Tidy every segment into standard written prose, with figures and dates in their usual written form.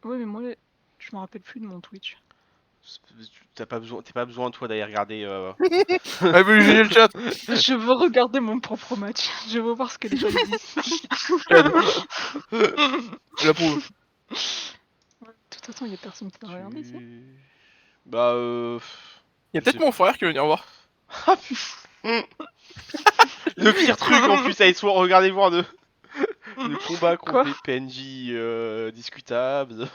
Ouais, mais moi, je me rappelle plus de mon Twitch. T'as pas besoin toi d'aller regarder. Ah, vous jugez le chat. Je veux regarder mon propre match. Je veux voir ce que les gens disent. Cad. J'approuve. De toute façon, il y a personne qui l'a regardé ici. Bah Il y a je peut-être sais mon frère qui va venir voir. Ah, le pire truc en plus, allez soit regarder voir le combat contre Quoi? les PNJ discutables.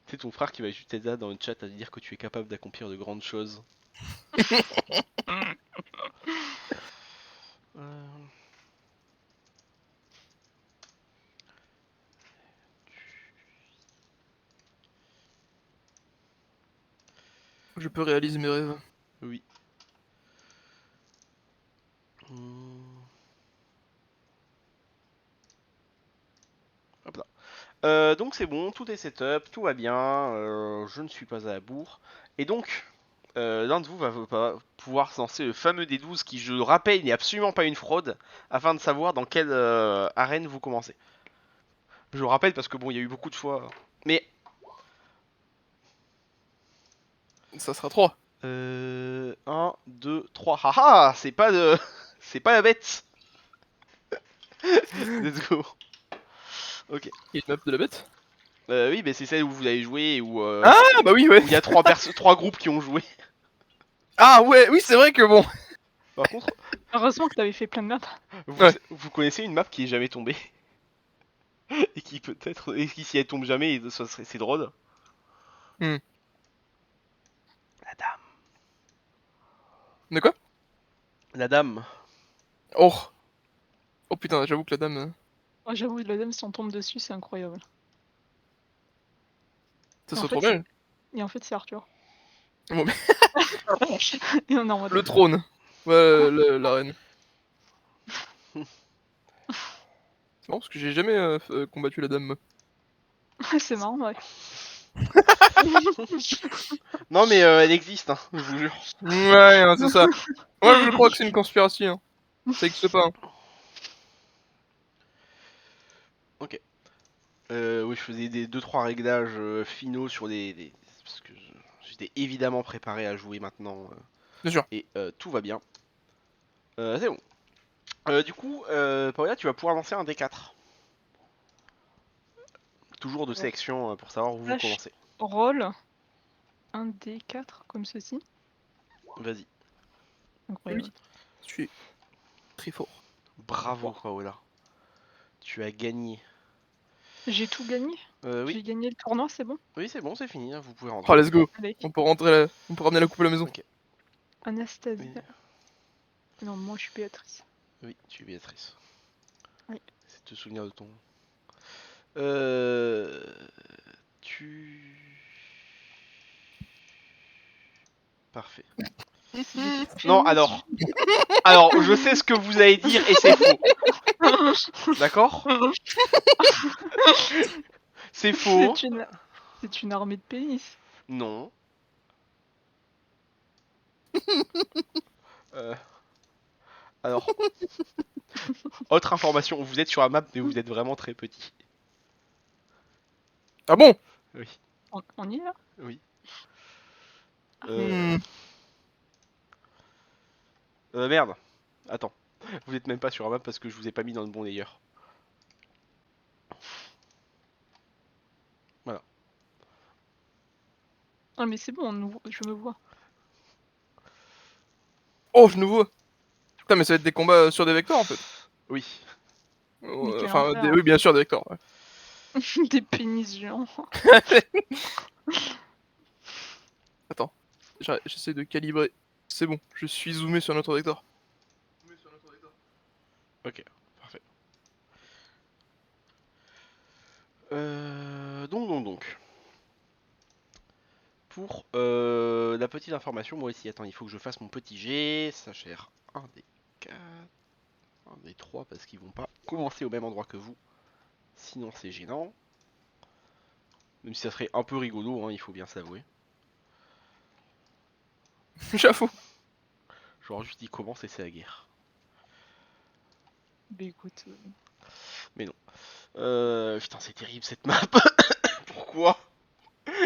C'est ton frère qui va juste t'aider dans le chat à dire que tu es capable d'accomplir de grandes choses. Je peux réaliser mes rêves. Oui. Hop là. Donc c'est bon, tout est setup, tout va bien, je ne suis pas à la bourre. Et donc, l'un de vous va pouvoir lancer le fameux D12 qui, je le rappelle, n'est absolument pas une fraude, afin de savoir dans quelle arène vous commencez. Je le rappelle parce que bon, il y a eu beaucoup de fois. Mais 3. 1, 2, 3. Haha, c'est pas de. C'est pas la bête. Let's go. Ok. Il y a une map de la bête. Oui, mais c'est celle où vous avez joué et où Ah bah oui, ouais. il y a trois groupes qui ont joué. Ah ouais, oui, c'est vrai que bon. Par contre, Heureusement que t'avais fait plein de maps. Ouais. vous connaissez une map qui est jamais tombée et qui peut-être et qui si elle tombe jamais, c'est drôle. Hmm. La dame. De quoi? La dame. Oh. Oh putain, j'avoue que la dame. Moi, j'avoue, la dame, si on tombe dessus, c'est incroyable. Ça Et en se fait, retourne bien. Et en fait, c'est Arthur. Bon, mais Et on est en mode. le trône. Ouais, la reine. C'est marrant parce que j'ai jamais combattu la dame. Moi. C'est marrant, ouais. Non mais elle existe, hein, je vous jure. Ouais, hein, c'est ça. Moi, je crois que c'est une conspiration. Hein. Ça existe pas. Hein. Ok. Oui, je faisais des 2-3 réglages finaux sur parce que j'étais évidemment préparé à jouer maintenant Bien sûr. et tout va bien. C'est bon. Du coup, Paola, tu vas pouvoir lancer un D4. Toujours de sélection pour savoir où vous Slash commencez. roll un D4 comme ceci. Vas-y. Incroyable. Oui. Tu es très fort. Bravo, Paola. Tu as gagné. J'ai tout gagné. Oui. J'ai gagné le tournoi, c'est bon. Oui, c'est bon, c'est fini, hein, vous pouvez Oh, rentrer. let's go. Allez, On peut rentrer, on peut ramener la coupe à la maison. Ok. Anastasia. Oui, Non, moi je suis Béatrice. oui, tu es Béatrice. Oui. C'est de te souvenir de ton. Euh... Tu. Parfait. Non, alors. Alors, je sais ce que vous allez dire et c'est faux. D'accord? C'est faux. C'est une armée de pénis. Non. Euh, Alors, autre information, vous êtes sur la map, mais vous êtes vraiment très petit. Ah bon? Oui, On y est là? oui. Hmm. Merde. Attends. Vous êtes même pas sur la map parce que je vous ai pas mis dans le bon layer. Voilà. Ah mais c'est bon, je me vois. Oh, je nous vois. Putain, mais ça va être des combats sur des vecteurs en fait. Oui. Mais quel Enfin, enfer. oui, bien sûr, des vecteurs. Ouais. Des pénis géants. Attends, j'essaie de calibrer. C'est bon, je suis zoomé sur notre vecteur. Ok, parfait. Donc. Pour la petite information, moi ici, attends, il faut que je fasse mon petit G. Ça gère 1 des 4, 1 des 3 parce qu'ils vont pas commencer au même endroit que vous. Sinon, c'est gênant. Même si ça serait un peu rigolo, hein, il faut bien s'avouer. J'avoue. Genre juste ils commencent et c'est la guerre. Bah écoute, Putain, c'est terrible cette map. Pourquoi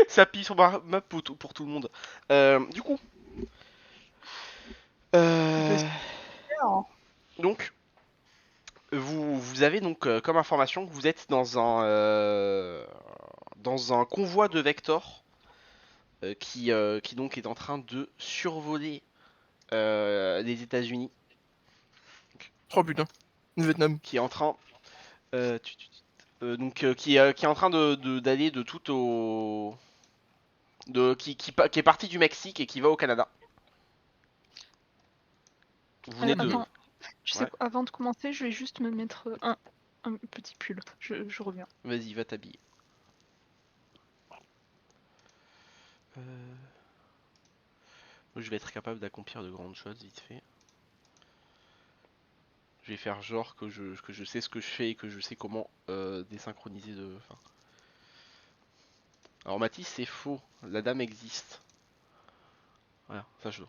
ça plie sur ma map pour tout le monde. Du coup, bah, euh, c'est bien, hein. donc, vous avez donc comme information que vous êtes dans un convoi de Vector qui donc est en train de survoler les États-Unis, Oh putain, le Vietnam. qui est en train qui est en train d'aller de tout au qui est parti du Mexique et qui va au Canada. Vous venez de Attends, tu sais ouais, quoi, avant de commencer, je vais juste me mettre un petit pull. Je reviens. vas-y, va t'habiller. Euh, Je vais être capable d'accomplir de grandes choses vite fait. Je vais faire genre que je sais ce que je fais et que je sais comment désynchroniser de. Enfin. Alors Mathis, c'est faux. La dame existe. Voilà, ça je.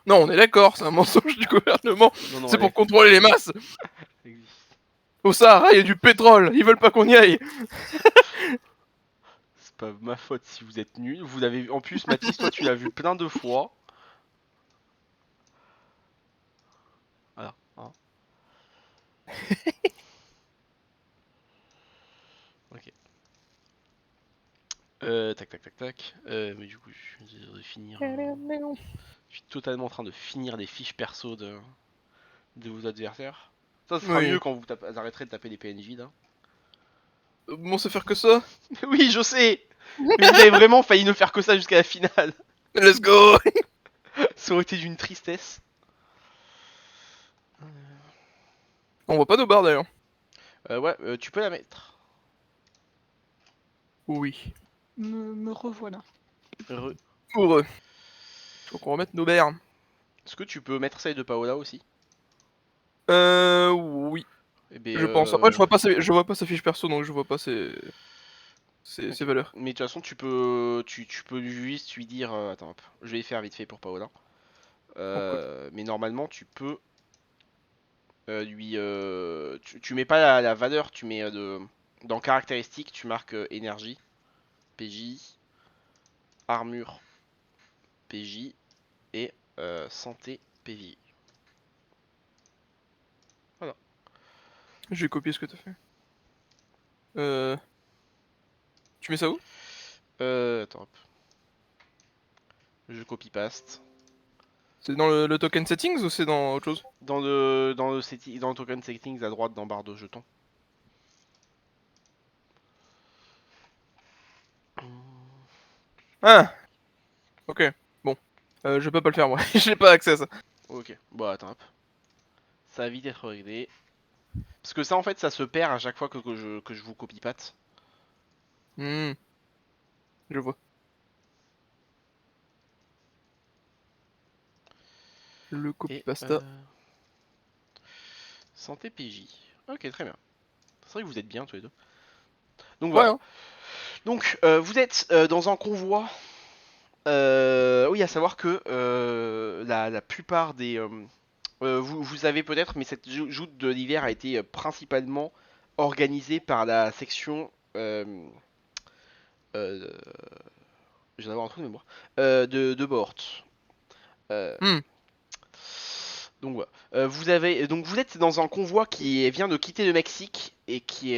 Non, on est d'accord, c'est un mensonge du gouvernement. Non, non, C'est elle pour contrôler les masses. existe. Au Sahara, il y a du pétrole. Ils veulent pas qu'on y aille. C'est pas ma faute si vous êtes nuls. Vous avez en plus Mathis, toi tu l'as vu plein de fois. Voilà. Hein. Ok. Tac tac tac tac. Mais du coup, je suis de finir. Je suis totalement en train de finir les fiches perso de vos adversaires. Ça sera Oui. mieux quand vous arrêterez de taper des PNJ là. Bon, c'est faire que ça. Oui, je sais. Mais vous avez vraiment failli ne faire que ça jusqu'à la finale. Let's go. Ça aurait été d'une tristesse. On voit pas nos barres d'ailleurs. Ouais, tu peux la mettre. Oui. Me revoilà. Re. Pour eux. Faut qu'on remette nos barres. Est-ce que tu peux mettre celle de Paola aussi? Oui. Eh ben, Je pense. Après, je vois pas sa fiche perso, donc je vois pas ses ok. valeurs. Mais de toute façon, tu peux juste lui dire. Attends, hop. Je vais faire vite fait pour Paola. Oh, cool. Mais normalement, tu peux tu mets pas la valeur, tu mets dans caractéristiques, tu marques énergie, PJ, armure, PJ et santé, PJ. Voilà. Je vais copier ce que t'as fait. Tu mets ça où? Attends, hop. Je copie paste. C'est dans le token settings ou c'est dans autre chose? Dans le token settings à droite dans barre de jetons. Ah! Ok. Bon. Je peux pas le faire moi. J'ai pas accès à ça. Ok, bon attends hop. Ça va vite être réglé. Parce que ça en fait ça se perd à chaque fois que je vous copie paste. Hmm. Je vois. Le copy Et pasta. santé PJ. Ok, très bien. C'est vrai que vous êtes bien tous les deux. Donc Ouais, voilà. hein. Donc vous êtes dans un convoi. Oui, à savoir que la plupart des... vous savez peut-être, mais cette joute de l'hiver a été principalement organisée par la section... euh, je vais avoir un trou de mémoire. De Bohort. Euh, Hmm. donc voilà. Donc vous êtes dans un convoi qui vient de quitter le Mexique et qui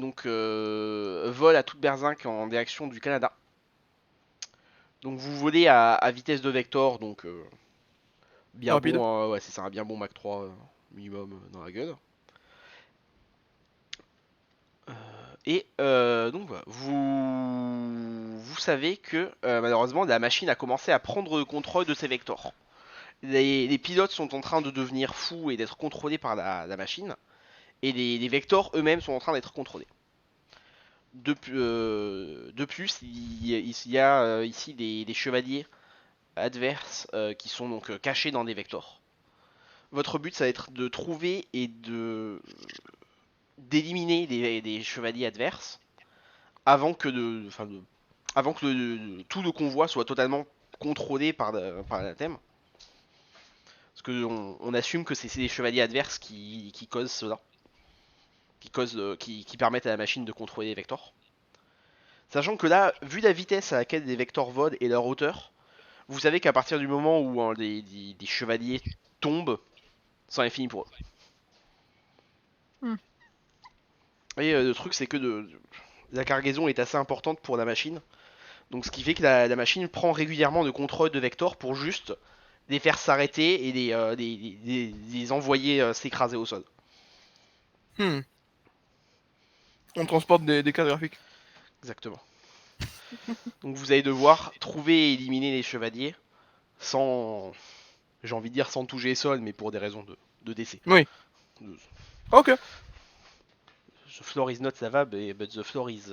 donc vole à toute berzinque en direction du Canada. Donc vous volez à vitesse de vector, donc bien Rapide. bon, ouais, c'est ça, un bien bon Mach 3 minimum dans la gueule. Et donc voilà, vous savez que malheureusement la machine a commencé à prendre le contrôle de ses vectors. Les pilotes sont en train de devenir fous et d'être contrôlés par la machine, et les vectors eux-mêmes sont en train d'être contrôlés. De plus, il y a ici des chevaliers adverses qui sont donc cachés dans des vectors. Votre but, ça va être de trouver et d'éliminer des chevaliers adverses avant que tout le convoi soit totalement contrôlé par la thème. Parce que on assume que c'est les chevaliers adverses qui causent cela. qui permettent à la machine de contrôler les vectors. Sachant que là, vu la vitesse à laquelle les vecteurs volent et leur hauteur, vous savez qu'à partir du moment où des chevaliers tombent, c'en est fini pour eux. Hmm. Et le truc, c'est que la cargaison est assez importante pour la machine. Donc ce qui fait que la machine prend régulièrement le contrôle de vecteurs pour juste les faire s'arrêter et les envoyer s'écraser au sol. Hmm. On transporte des cartes graphiques. Exactement. Donc vous allez devoir trouver et éliminer les chevaliers sans, j'ai envie de dire sans toucher le sol, mais pour des raisons de décès. Oui. The Ok. floor is not lava, but the floor is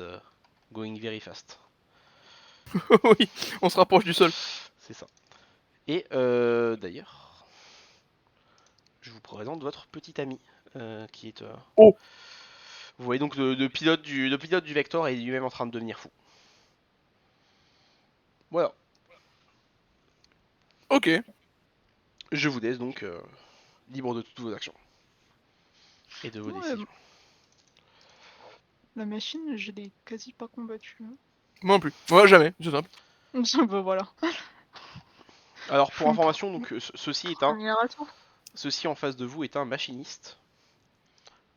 going very fast. Oui, on se rapproche du sol. C'est ça. Et d'ailleurs, je vous présente votre petit ami qui est. Oh. Vous voyez donc le pilote du Vector est lui-même en train de devenir fou. Voilà. Ok. Je vous laisse donc libre de toutes vos actions et de vos Ouais, décisions. la machine, je l'ai quasi pas combattue. Moi non plus. Moi jamais, c'est simple. Bah voilà. Alors pour information, donc ceci en face de vous est un machiniste.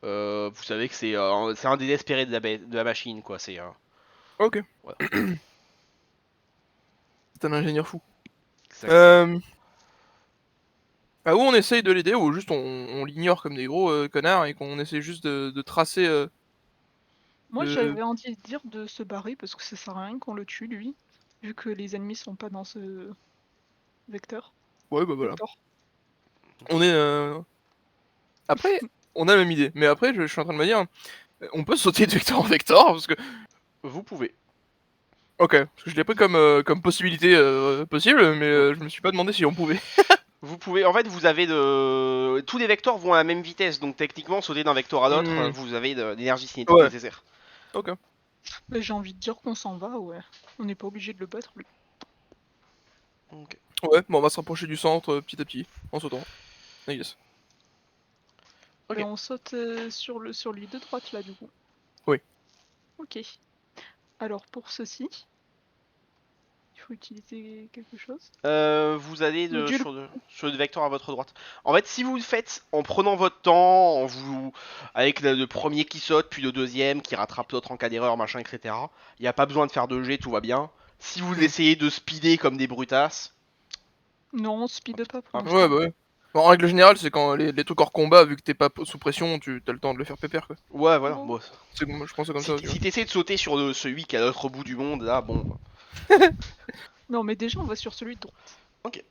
Vous savez que c'est un désespéré de la machine, quoi. C'est Ok. voilà. C'est un ingénieur fou. Exactement. Où on essaye de l'aider, ou juste on l'ignore comme des gros connards et qu'on essaie juste de tracer. Moi, de- j'avais envie de dire de se barrer parce que ça sert à rien qu'on le tue, lui, vu que les ennemis sont pas dans ce vecteur. Ouais, bah voilà. Vector. On est. Après, on a la même idée. Mais après, je suis en train de me dire, on peut sauter de vecteur en vecteur parce que. Vous pouvez. Ok, parce que je l'ai pris comme possibilité possible, mais je me suis pas demandé si on pouvait. Vous pouvez. En fait, vous avez tous les vecteurs vont à la même vitesse, donc techniquement, sauter d'un vecteur à l'autre, Hmm. vous avez de l'énergie cinétique Ouais. nécessaire. Ok. Bah, j'ai envie de dire qu'on s'en va, ouais. On n'est pas obligé de le battre, lui. Ok. Ouais, bon, on va se rapprocher du centre petit à petit, en sautant. I guess. Ok. Et on saute sur lui de droite, là, du coup. Oui. Ok. Alors, pour ceci, il faut utiliser quelque chose. Vous allez Module. sur le vecteur à votre droite. En fait, si vous le faites en prenant votre temps, avec le premier qui saute, puis le deuxième qui rattrape l'autre en cas d'erreur, machin, etc. Il n'y a pas besoin de faire de jet, tout va bien. Si vous essayez de speeder comme des brutasses, Non, on speed pas pour Ah, l'instant. Ouais, bah ouais. Bon, en règle générale, c'est quand les trucs hors combat, vu que t'es pas sous pression, tu as le temps de le faire pépère, quoi. ouais, voilà. Oh. Bon, Moi, je pense comme ça aussi. si t'essaies de sauter sur celui qui est à l'autre bout du monde, là, bon. Non, mais déjà, on va sur celui de droite. Ok.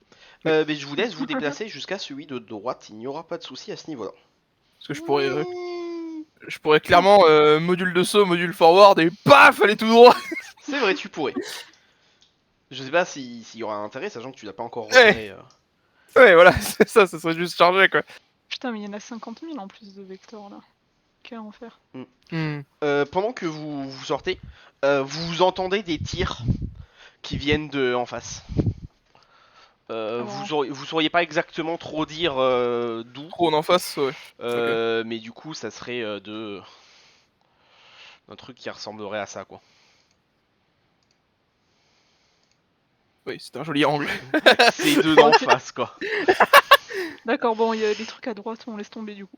Oui. Mais je vous laisse vous déplacer jusqu'à celui de droite. Il n'y aura pas de souci à ce niveau-là. Parce que je pourrais clairement module de saut, module forward et paf, aller tout droit. C'est vrai, tu pourrais. Je sais pas s'il y aura un intérêt, sachant que tu l'as pas encore repéré. Ouais, voilà, c'est ça serait juste chargé, quoi. Putain, mais il y en a 50 000 en plus de vecteurs, là. Qu'à en faire. Pendant que vous sortez, vous entendez des tirs qui viennent de en face. Vous sauriez pas exactement trop dire d'où, Trop en face, ouais. mais du coup, ça serait un truc qui ressemblerait à ça, quoi. Oui, c'est un joli angle. C'est deux d'en face, quoi. D'accord, bon, il y a des trucs à droite, on laisse tomber du coup.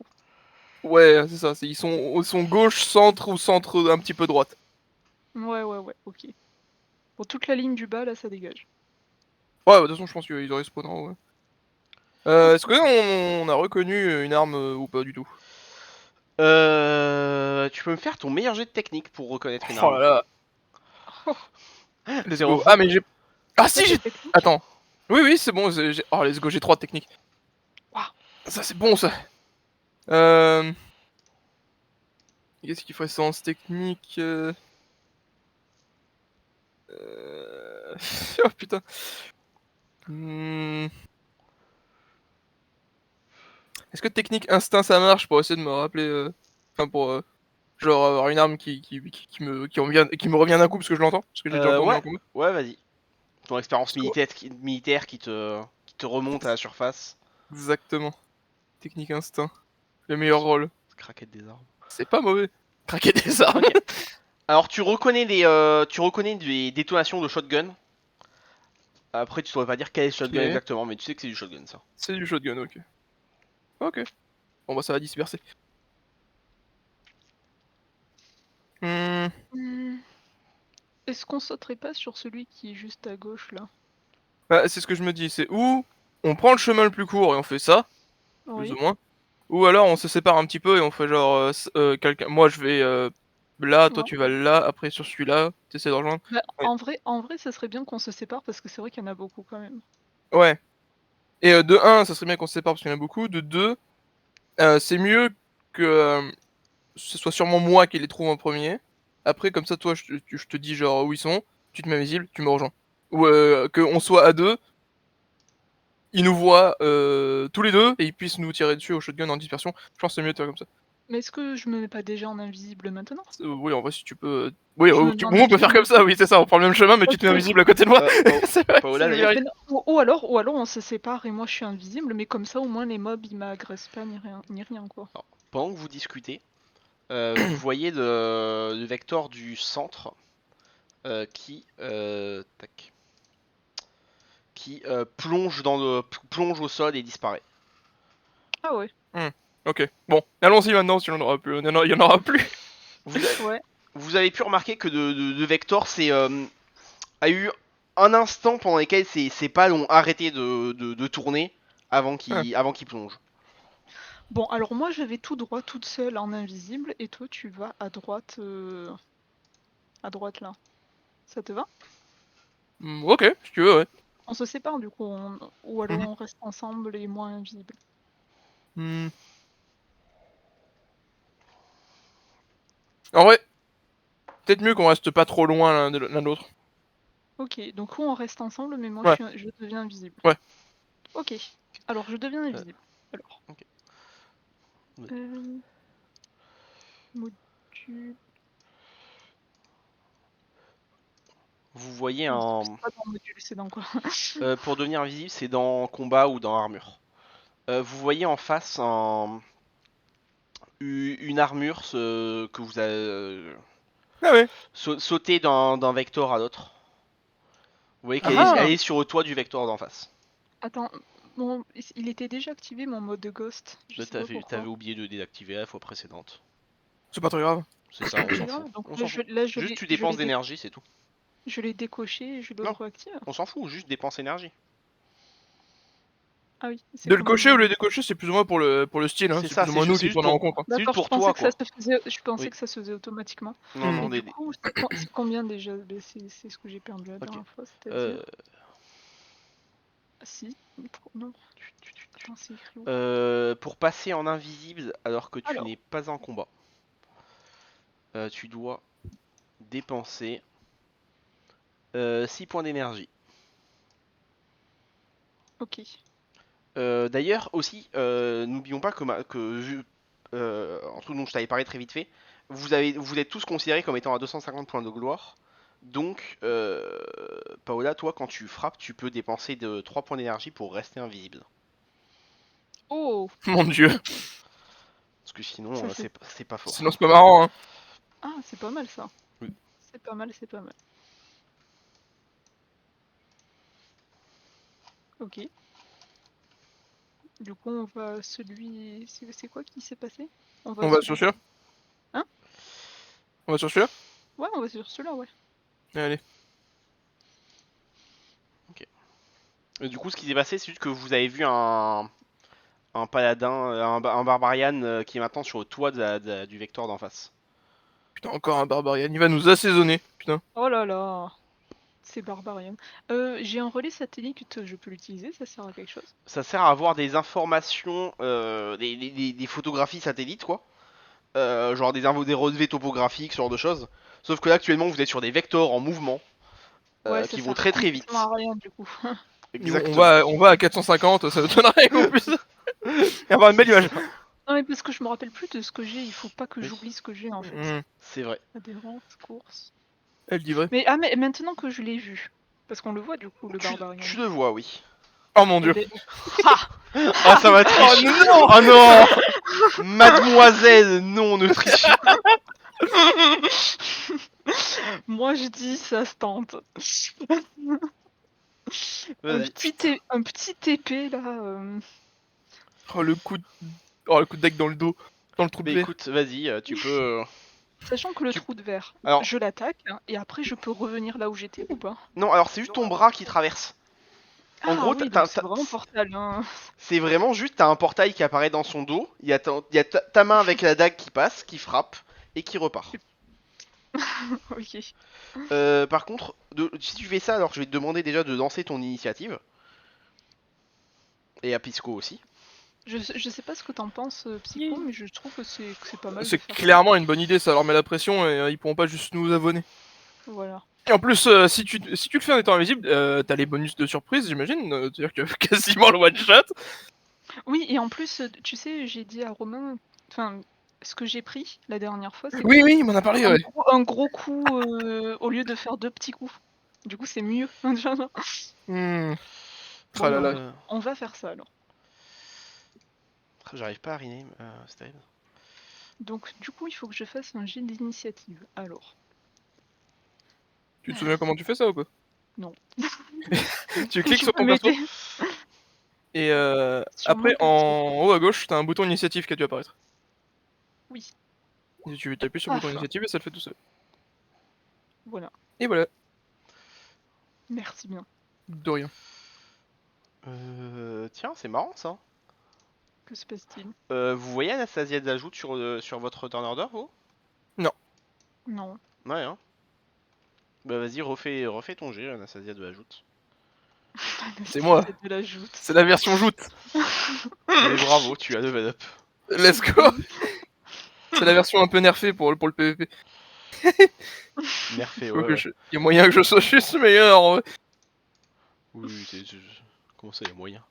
Ouais, c'est ça. Ils sont gauche, centre ou centre un petit peu droite. Ouais, ok. Pour toute la ligne du bas, là, ça dégage. Ouais, de toute façon, je pense qu'ils auraient spawn en haut, ouais. Est-ce qu'on a reconnu une arme ou pas du tout? Tu peux me faire ton meilleur jet de technique pour reconnaître une Oh arme. là Oh, là. Let's Zéro go. vous. Ah, mais j'ai. Ah, si, ça, j'ai. c'est technique. Attends. Oui, c'est bon. Oh, let's go, j'ai 3 techniques. Waouh. Ça, c'est bon, ça. Qu'est-ce qu'il faut sens technique Oh putain. Est-ce que technique instinct ça marche pour essayer de me rappeler. Enfin, pour. Genre avoir une arme qui me revient d'un coup parce que je l'entends? Parce que j'ai déjà entendu en combat? Ouais, vas-y. Ton expérience Parce que- militaire qui te remonte à la surface. Exactement. Technique instinct. Le meilleur rôle. Craquette des armes. C'est pas mauvais. Craquer des armes. Ok. Alors tu reconnais des détonations de shotgun. Après tu saurais pas dire quel est le shotgun Ok. exactement, mais tu sais que c'est du shotgun ça. C'est du shotgun, ok. Ok. Bon bah ça va disperser. Hmm. Hmm. Est-ce qu'on sauterait pas sur celui qui est juste à gauche là? Bah, c'est ce que je me dis, c'est où on prend le chemin le plus court et on fait ça, plus ou Oui. moins. Ou alors on se sépare un petit peu et on fait genre quelqu'un. Moi je vais là, toi Ouais. tu vas là, après sur celui-là, t'essaies de rejoindre. Bah, Ouais. en vrai, ça serait bien qu'on se sépare parce que c'est vrai qu'il y en a beaucoup quand même. Ouais. Et de un, ça serait bien qu'on se sépare parce qu'il y en a beaucoup. De deux, c'est mieux que ce soit sûrement moi qui les trouve en premier. Après, comme ça, toi, je te dis genre où ils sont, tu te mets visible, tu me rejoins. Ou qu'on soit à deux, ils nous voient tous les deux et ils puissent nous tirer dessus au shotgun en dispersion. Je pense que c'est mieux de faire comme ça. Mais est-ce que je me mets pas déjà en invisible maintenant? Oui, en vrai, si tu peux. Oui, Je me mets en on peut faire comme invisible. ça, oui, c'est ça, on prend le même chemin, mais tu te mets Ok. invisible à côté de moi. C'est vrai, Paola ça, je vais y d'ailleurs. arriver. Mais non, ou alors on se sépare et moi je suis invisible, mais comme ça au moins les mobs ils m'agressent pas ni rien quoi. Alors, pendant que vous discutez, vous voyez le vecteur du centre qui plonge au sol et disparaît. Ah ouais, Ok, bon, allons-y maintenant, si on en aura plus. Il y en aura plus. Vous, a- ouais. vous avez pu remarquer que de Vector a eu un instant pendant lequel ses pales ont arrêté de tourner Ah, avant qu'il plonge. Bon alors moi je vais tout droit toute seule en invisible et toi tu vas à droite là. Ça te va? ok, si tu veux, ouais. On se sépare du coup, ou alors Mhm. on reste ensemble et moi invisible. Hmm. En vrai, peut-être mieux qu'on reste pas trop loin l'un de l'autre. Ok, donc ou on reste ensemble mais moi Ouais, je deviens invisible. ouais. Ok, alors je deviens Euh, invisible. Alors, ok. euh, module... Vous voyez C'est un. pas dans module, c'est dans quoi? Pour devenir invisible, c'est dans combat ou dans armure. Vous voyez en face une armure que vous avez Ah ouais. sauté d'un vecteur à l'autre. Vous voyez qu'elle Ah elle ah. est sur le toit du vecteur d'en face. Attends, il était déjà activé mon mode de ghost, je Là, sais pas t'avais pourquoi. oublié de désactiver la fois précédente. C'est pas très grave. C'est ça, C'est on très s'en fout. grave, donc On là s'en fout. je Juste tu je dépenses d'énergie, c'est tout. l'ai décoché et je le Non, réactive. on s'en fout, juste dépense énergie. Ah oui, c'est De le comment cocher ou le... le décocher, c'est plus ou moins pour le style, hein. C'est C'est ça, plus ou moins nous qui prenons en compte. Hein. c'est juste D'accord, pour toi, quoi. je pensais Oui. que ça se faisait automatiquement. Non, Hmm. non, Et du coup, c'est combien déjà? C'est ce que j'ai perdu la Ok. dernière fois, c'est-à-dire... Euh, Ah si, non, attends, c'est écrit où? pour passer en invisible alors que tu Alors, n'es pas en combat, tu dois dépenser 6 points d'énergie. ok. D'ailleurs, aussi, n'oublions pas que vu un truc dont je t'avais parlé très vite fait, vous êtes tous considérés comme étant à 250 points de gloire. Donc, Paola, toi, quand tu frappes, tu peux dépenser 3 points d'énergie pour rester invisible. Oh, Mon dieu. Parce que sinon, ça c'est... c'est pas fort. Sinon c'est pas marrant, hein. Ah, c'est pas mal ça. Oui. C'est pas mal, c'est pas mal. Ok. Du coup, on va celui... C'est quoi qui s'est passé? On va On va sur celui... celui-là. Hein? On va sur celui-là. Ouais, on va sur celui-là, ouais. Allez. Ok. Du coup, ce qui s'est passé, c'est juste que vous avez vu un paladin, un barbarian qui est maintenant sur le toit du vecteur d'en face. Putain, encore un barbarian. Il va nous assaisonner. Putain. Oh là là, c'est barbarian. J'ai un relais satellite, je peux l'utiliser, ça sert à quelque chose? Ça sert à avoir des informations, des photographies satellites, quoi. Genre des relevés topographiques, ce genre de choses. Sauf que là, actuellement, vous êtes sur des vecteurs en mouvement Ouais, ça qui vont sert très très complètement vite. à rien du coup. Exactement. On va à 450, ça ne donnerait rien en plus. Et avoir une C'est belle image. ça. Non mais parce que je me rappelle plus de ce que j'ai, il faut pas que Oui, j'oublie ce que j'ai en fait. Hmm. c'est vrai. Adhérence, course. Elle dit vrai. Mais, ah, mais maintenant que je l'ai vu, parce qu'on le voit du coup, le barbarian. Tu le vois, oui. Oh mon Eh dieu. ben, ah Oh, ça va tricher. non. Oh non. Mademoiselle, non, ne triche. Moi je dis ça se tente. Vas-y. Un petit TP là. Oh le coup de deck dans le dos. Dans le trou de Mais verre. écoute, vas-y, tu peux. Sachant que le Tu- trou de verre, Alors, je l'attaque hein, et après je peux revenir là où j'étais ou pas? non, alors c'est juste ton bras qui traverse. En Ah gros, oui, donc c'est vraiment portal. Hein. c'est vraiment juste, t'as un portail qui apparaît dans son dos, il y a ta main avec la dague qui passe, qui frappe, et qui repart. Ok. Par contre, si tu fais ça, alors je vais te demander déjà de lancer ton initiative. Et à Pisco aussi. Je sais pas ce que t'en penses, Psycho, mais je trouve que c'est pas mal de C'est faire clairement une bonne idée, ça leur met la pression et ils pourront pas juste nous abonner. ça. Voilà. Et en plus, si tu le fais en étant invisible, t'as les bonus de surprise, j'imagine. C'est-à-dire que quasiment le one shot. Oui, et en plus, tu sais, j'ai dit à Romain, enfin, ce que j'ai pris la dernière fois, c'est que Oui, oui, il m'en a parlé, ouais. un gros coup au lieu de faire 2 petits coups. Du coup, c'est mieux. Hmm. Bon, Ah là bah, là. on va faire ça alors. J'arrive pas à rename, c'est terrible. Donc, du coup, il faut que je fasse un jet d'initiative. Alors, Tu te souviens comment tu fais ça ou pas? non. Tu Que cliques tu sur peux ton perso m'aider et sur mon après perso. en haut à gauche, t'as un bouton initiative qui a dû apparaître. Oui, Et tu appuies sur le bouton Ah. initiative et ça le fait tout seul. voilà. Et voilà, Merci bien. de rien. Tiens, c'est marrant ça. Que se passe-t-il? Vous voyez Anastasia de l'ajout sur votre turn order, vous? Non. Ouais, hein. Bah vas-y, refais ton jet, Anastasia de l'ajout. C'est moi. De la joute. C'est la version joute. Mais bravo, tu as level up. Let's go. C'est la version un peu nerfée pour le PvP. Nerfé, Faut ouais. que Ouais. y a moyen que je sois juste meilleur. En vrai. Oui, comment ça, il y a moyen.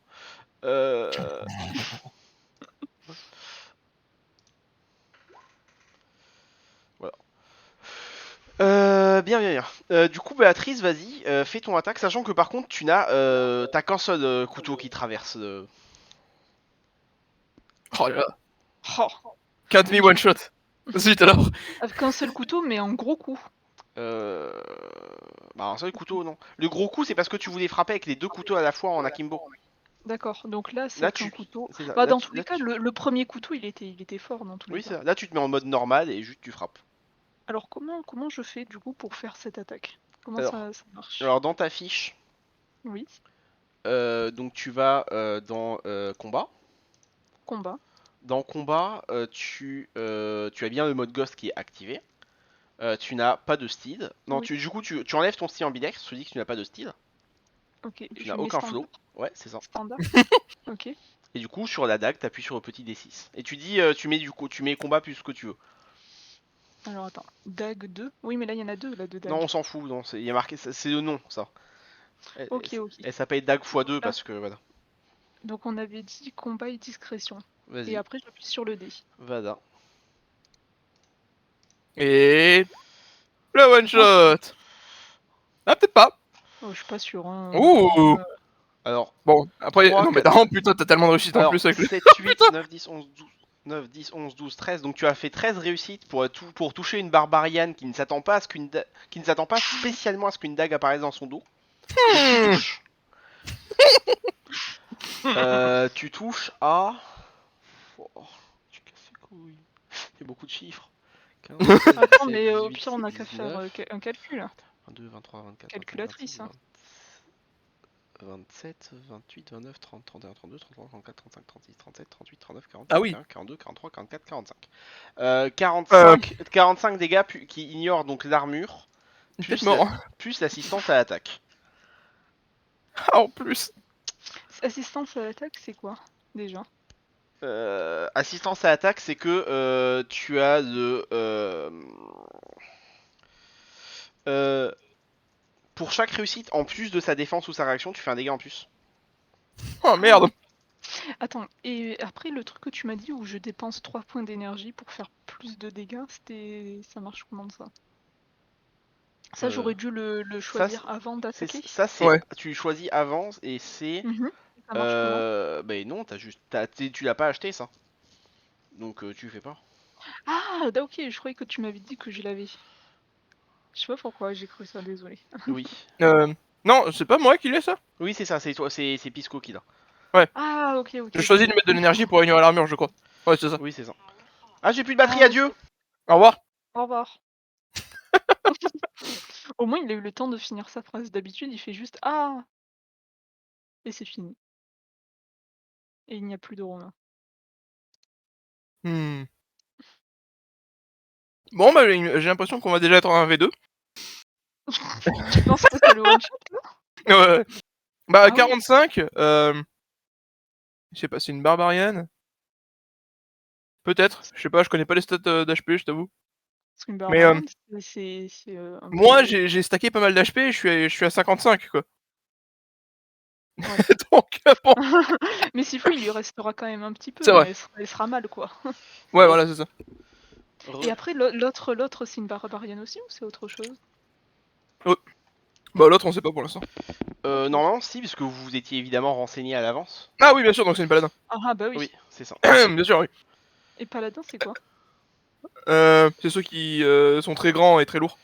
Voilà. Bien. Du coup, Béatrice, vas-y, fais ton attaque, sachant que par contre, t'as qu'un seul couteau qui traverse. Oh là là. Oh, Can't me one shot. Zut alors. avec un seul couteau, mais un gros coup. Euh... Bah, un seul couteau, non. Le gros coup, c'est parce que tu voulais frapper avec les deux couteaux à la fois en akimbo. D'accord, donc là, Là, c'est qu'un couteau. c'est ça. Bah, Là, dans tous les cas, le premier couteau, il était fort dans tous les Oui, c'est cas. ça. Là, tu te mets en mode normal et juste tu frappes. Alors, comment je fais, du coup, pour faire cette attaque? Comment Alors, ça marche? Alors, dans ta fiche, Oui, donc tu vas dans combat. combat. Dans combat, tu as bien le mode Ghost qui est activé. Tu n'as pas de steed. Non, Oui. du coup, tu enlèves ton style ambidextre, je te dis que tu n'as pas de steed. Ok, Tu je n'as mets aucun standard. flow. Ouais, c'est ça. Standard. Ok. Et du coup, sur la dague, tu appuies sur le petit D6. Et tu dis, tu mets combat plus ce que tu veux. Alors, attends. Dag 2. Oui, mais là, il y en a deux, là, de Non, Dag. on s'en fout. Non, il y a marqué, c'est le nom, ça. Ok. Elle s'appelle dague x2 Là. parce que voilà. Donc, on avait dit combat et discrétion. Et Vas-y, après, j'appuie sur le dé. Vada. Et le one shot. Ah peut-être pas. Oh, je suis pas sûre. Hein. Ouh. Alors, Bon après 3, non mais 4... non putain t'as tellement de réussite en Alors, plus avec le. 7, 8, 9, 10, 11, 12... 9, 10, 11, 12, 13. Donc tu as fait 13 réussites pour toucher une barbariane qui ne s'attend pas spécialement à ce qu'une dague apparaisse dans son dos. Tu touches. Tu touches à... Oh, tu casses les couilles. Il y a beaucoup de chiffres. 15, 16, Attends, 17, mais au 18, pire, on n'a qu'à 19, faire un calcul. 22, 23, 24, Calculatrice, 25, hein. 27, 28, 29, 30, 31, 32, 33, 34, 35, 36, 37, 38, 39, 40, Ah oui. 41, 42, 43, 44, 45. 45 dégâts qui ignorent donc l'armure, Peut-être mort. plus l'assistance à l'attaque. Ah en plus. Assistance à l'attaque, c'est quoi déjà? Assistance à l'attaque, c'est que tu as pour chaque réussite, en plus de sa défense ou sa réaction, tu fais un dégât en plus. Oh merde. Attends, et après le truc que tu m'as dit où je dépense 3 points d'énergie pour faire plus de dégâts, ça marche comment ça? Ça, j'aurais dû le choisir avant d'attaquer? Ça, c'est Ouais. tu choisis avant et c'est Mhm. Ça marche comment? Bah non, tu l'as pas acheté ça. Donc tu fais pas. Ah, ok, je croyais que tu m'avais dit que je l'avais. Je sais pas pourquoi, j'ai cru ça, désolé. Oui. Non, c'est pas moi qui l'ai ça. Oui, c'est ça, c'est toi, c'est Pisco qui l'a. Ah, ok, ok, J'ai ok. choisi de mettre de l'énergie pour ignorer l'armure, je crois. Ouais, c'est ça. Oui, c'est ça. Ah, j'ai plus de batterie, Ah, adieu. Au revoir. au revoir. Au moins, il a eu le temps de finir sa phrase. D'habitude, il fait juste ah et c'est fini. Et il n'y a plus de Romain. Hmm. Bon, bah, j'ai l'impression qu'on va déjà être en 1v2. Tu penses que c'est le one shot là? Ouais. Bah, Ah oui. 45. Je sais pas, c'est une barbarienne. Peut-être. Je sais pas, je connais pas les stats d'HP, je t'avoue. Parce qu'une Mais barbarienne, c'est un moi, peu. j'ai stacké pas mal d'HP, je suis à 55, quoi. Ouais. Donc, bon, Mais s'il faut, il lui restera quand même un petit peu, c'est vrai. mais elle sera mal quoi. Ouais, voilà, c'est ça. Et après, l'autre, c'est une barbarienne aussi ou c'est autre chose? Bah, l'autre, on sait pas pour l'instant. Ok. Normalement, si, puisque vous vous étiez évidemment renseigné à l'avance. Ah oui, bien sûr, donc c'est une paladin. Ah bah Oui, oui. c'est ça. Bien sûr, oui. Et paladin, c'est quoi? C'est ceux qui sont très grands et très lourds.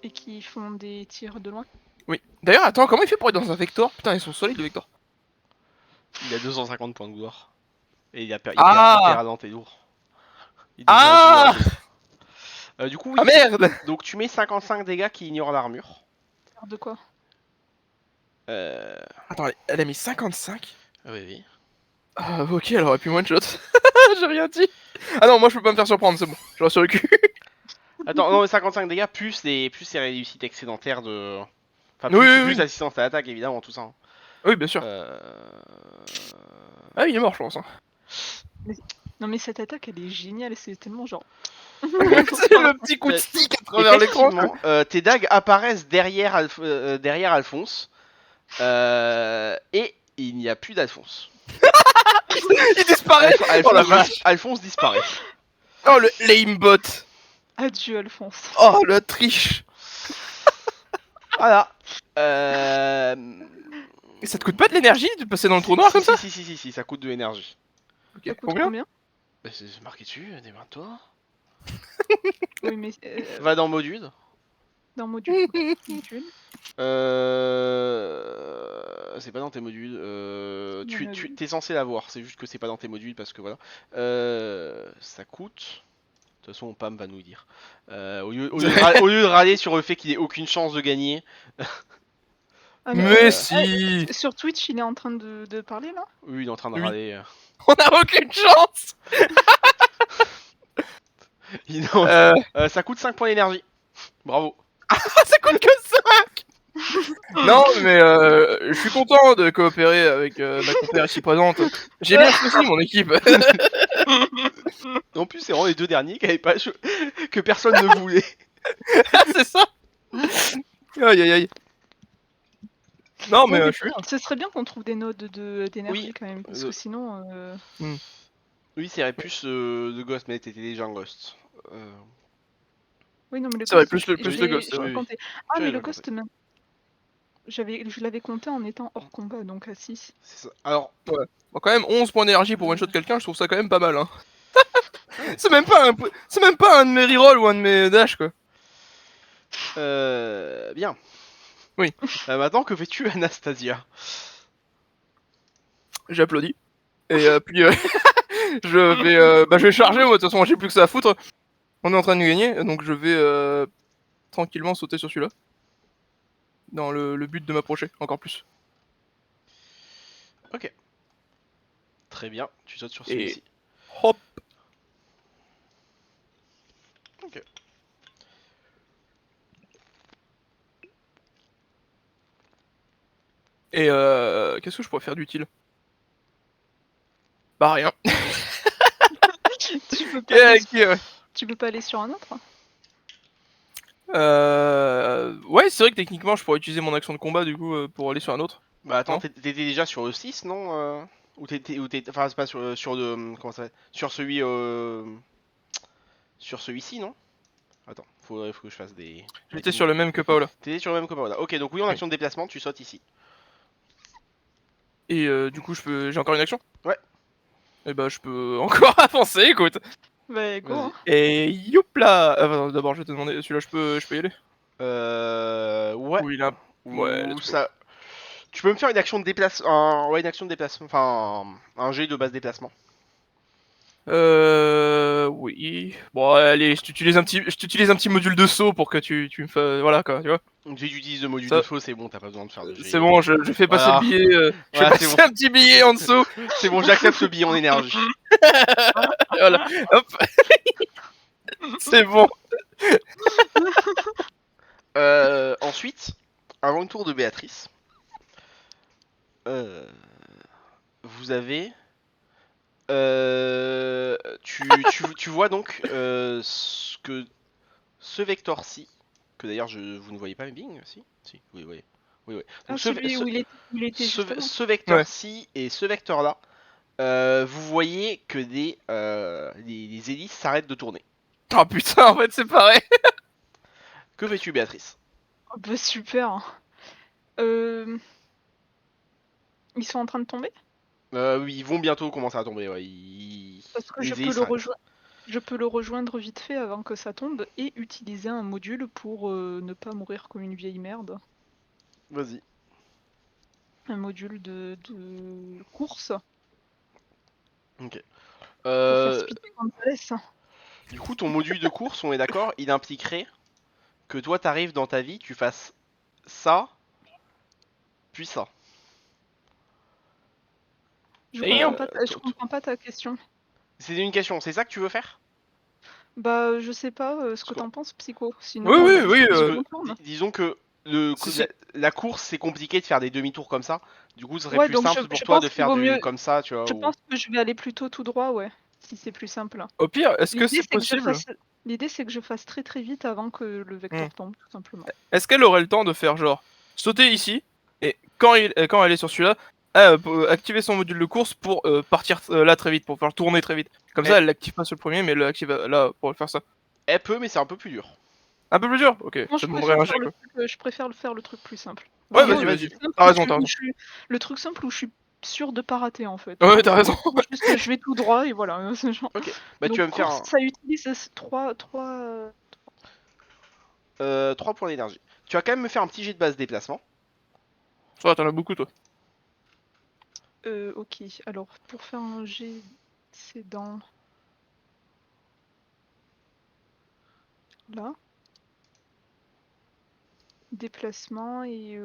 Et qui font des tirs de loin? Oui. D'ailleurs, attends, comment il fait pour être dans un Vector? Putain, ils sont solides, les Vector. Il a 250 points de gloire. Et il Ah perd et lourd. Il devient Ah indouable. Du coup, Ah oui. merde Donc tu mets 55 dégâts qui ignorent l'armure. Tirs de quoi? Euh... Attends, elle a mis 55. Oui, oui. Ah, ok, elle aurait pu one shot. J'ai rien dit. Ah non, moi je peux pas me faire surprendre, c'est bon. Je reste sur le cul. Attends, non, mais 55 dégâts plus les réussites excédentaires de. Enfin, Oui, oui, plus oui. l'assistance à l'attaque, évidemment, tout ça. Hein. Oui, bien sûr. Euh... Ah, il est mort, je pense. Hein. Non mais cette attaque, elle est géniale, c'est tellement genre. C'est le petit coup de stick à travers l'écran. Effectivement, tes dagues apparaissent derrière, derrière Alphonse. Et il n'y a plus d'Alphonse. Il disparaît. Oh la vache. Alphonse disparaît. Oh, le l'aimbot. Adieu Alphonse. Oh, la triche. Voilà. Et ça te coûte pas de l'énergie de passer dans le trou noir comme ça? Si, ça coûte de l'énergie. Ok, Ça coûte combien? combien? Bah, c'est marqué dessus, démarre-toi. Oui mais Va dans module. dans module. Module. C'est pas dans tes modules. Il y en a Tu une. t'es censé l'avoir, c'est juste que c'est pas dans tes modules parce que voilà. Ça coûte. De toute façon, Pam va nous le dire. Au lieu de râler sur le fait qu'il ait aucune chance de gagner. Ah, Mais si. sur Twitch, il est en train de parler là? Oui, il est en train de Oui. râler. On a aucune chance. Ça coûte 5 points d'énergie. Bravo. Ça coûte que 5. Non, mais je suis content de coopérer avec ma compère ici présente. J'ai bien choisi mon équipe. En plus, c'est vraiment les deux derniers qui avaient pas que personne ne voulait. C'est ça. Aïe aïe aïe. Non, mais Ouais, je suis bien. ce serait bien qu'on trouve des nodes d'énergie Oui, quand même, parce que sinon. Oui, c'est plus de Ghost, mais t'étais déjà en Ghost. Oui, non, mais le C'est vrai, Ghost, plus le Ghost, je l'ai oui. compté. Tu Ah, mais l'as le déjà Ghost, même. Je l'avais compté en étant hors combat, donc à 6. C'est ça. Alors, Bon, quand même 11 points d'énergie pour one shot quelqu'un, je trouve ça quand même pas mal. Hein. C'est même pas un de mes rerolls ou un de mes dash quoi. bien. Oui. Maintenant, que fais-tu, Anastasia? J'applaudis. Et puis je vais charger moi, de toute façon j'ai plus que ça à foutre. On est en train de gagner, donc je vais tranquillement sauter sur celui-là. Dans le but de m'approcher, encore plus. Ok. Très bien, tu sautes sur Et celui-ci. hop. Ok. Et qu'est-ce que je pourrais faire d'utile? Bah rien. Tu peux pas aller Ouais. Tu peux pas aller sur un autre? Ouais, c'est vrai que techniquement je pourrais utiliser mon action de combat du coup pour aller sur un autre. Bah attends, Non. t'étais déjà sur le 6, non Ou t'étais... Enfin, c'est pas sur le... Comment ça s'appelle? Sur celui... Sur celui-ci, non? Attends, faut que je fasse des... J'étais sur le même que Paola. T'étais sur le même que Paola. Ok, donc oui, en Oui. action de déplacement, tu sautes ici. Et du coup, j'ai encore une action? Ouais. Et bah, je peux encore avancer, écoute. Bah go. Vas-y. Hein. Et youp-là. D'abord, je vais te demander, celui-là, je peux y aller? Ouais. Ou il a... Ouais, Ou let's go. ça. Tu peux me faire une action de déplacement. Ouais, une action de déplacement. Enfin, un jet de base déplacement. Oui. Bon, allez, je t'utilise un petit module de saut pour que tu me fasses... Voilà, quoi, tu vois. Donc, si tu utilises le module de Ça, saut, c'est bon, t'as pas besoin de faire de c'est jet. bon, je fais passer le Voilà. billet, je fais Voilà, c'est bon. passer un petit billet en dessous. C'est bon, j'accepte le billet en énergie. Voilà, hop. C'est bon. Ensuite, avant le tour de Béatrice, euh, vous avez. Tu vois donc ce vecteur-ci, que d'ailleurs vous ne voyez pas, Bing, si? Si, oui, oui. Oui, oui. Ah Donc celui où il était justement. ce Ouais. vecteur-ci et ce vecteur-là, vous voyez que les hélices s'arrêtent de tourner. Oh putain, en fait, c'est pareil. Que fais-tu, Béatrice? Oh, bah super. Ils sont en train de tomber? Oui, ils vont bientôt commencer à tomber, ouais. Parce que Les hélices s'arrêtent. je peux le rejoindre vite fait avant que ça tombe et utiliser un module pour ne pas mourir comme une vieille merde. Vas-y. Un module de course Ok. pour faire Euh, speeder Gonzalez. du coup, ton module de course, on est d'accord, il impliquerait que toi, t'arrives dans ta vie, tu fasses ça, puis ça. Damn. Je comprends pas ta question. C'est une question, c'est ça que tu veux faire? Bah, je sais pas ce Parce que que, t'en penses, Psycho. Oui, Sinon, oui, bah, oui. parce je que retourne. disons que Si, si. la course, c'est compliqué de faire des demi-tours comme ça. Du coup, ce serait Ouais, plus donc simple pour je toi de pense qu'il faire vaut mieux. comme ça, tu vois. Je pense que je vais aller plutôt tout droit, ouais. Si c'est plus simple. Au pire, est-ce que L'idée, c'est c'est que je possible? fasse. L'idée, c'est que je fasse très très vite avant que le Hmm. vecteur tombe, tout simplement. Est-ce qu'elle aurait le temps de faire genre sauter ici et quand elle est sur celui-là, activer son module de course pour partir là très vite, pour faire tourner très vite. Comme ça, Elle, elle l'active pas sur le premier, mais elle l'active là pour faire ça. elle peut, mais c'est un peu plus dur. Un peu plus dur. Ok, Moi, ça demanderait un jet quoi. je préfère le faire le truc plus simple. Ouais, Vraiment, vas-y, Vas-y, vas-y. vas-y. T'as raison, t'as où raison. le truc simple où je suis sûr de pas rater en fait. Ouais, t'as raison. Juste, je vais tout droit et voilà. C'est genre- Ok. Bah, tu Donc vas me faire course, ça utilise trois. 3 points d'énergie. Tu vas quand même me faire un petit jet de base déplacement. Ça va, t'en as beaucoup toi. Ok, alors pour faire un G, c'est dans là. Déplacement et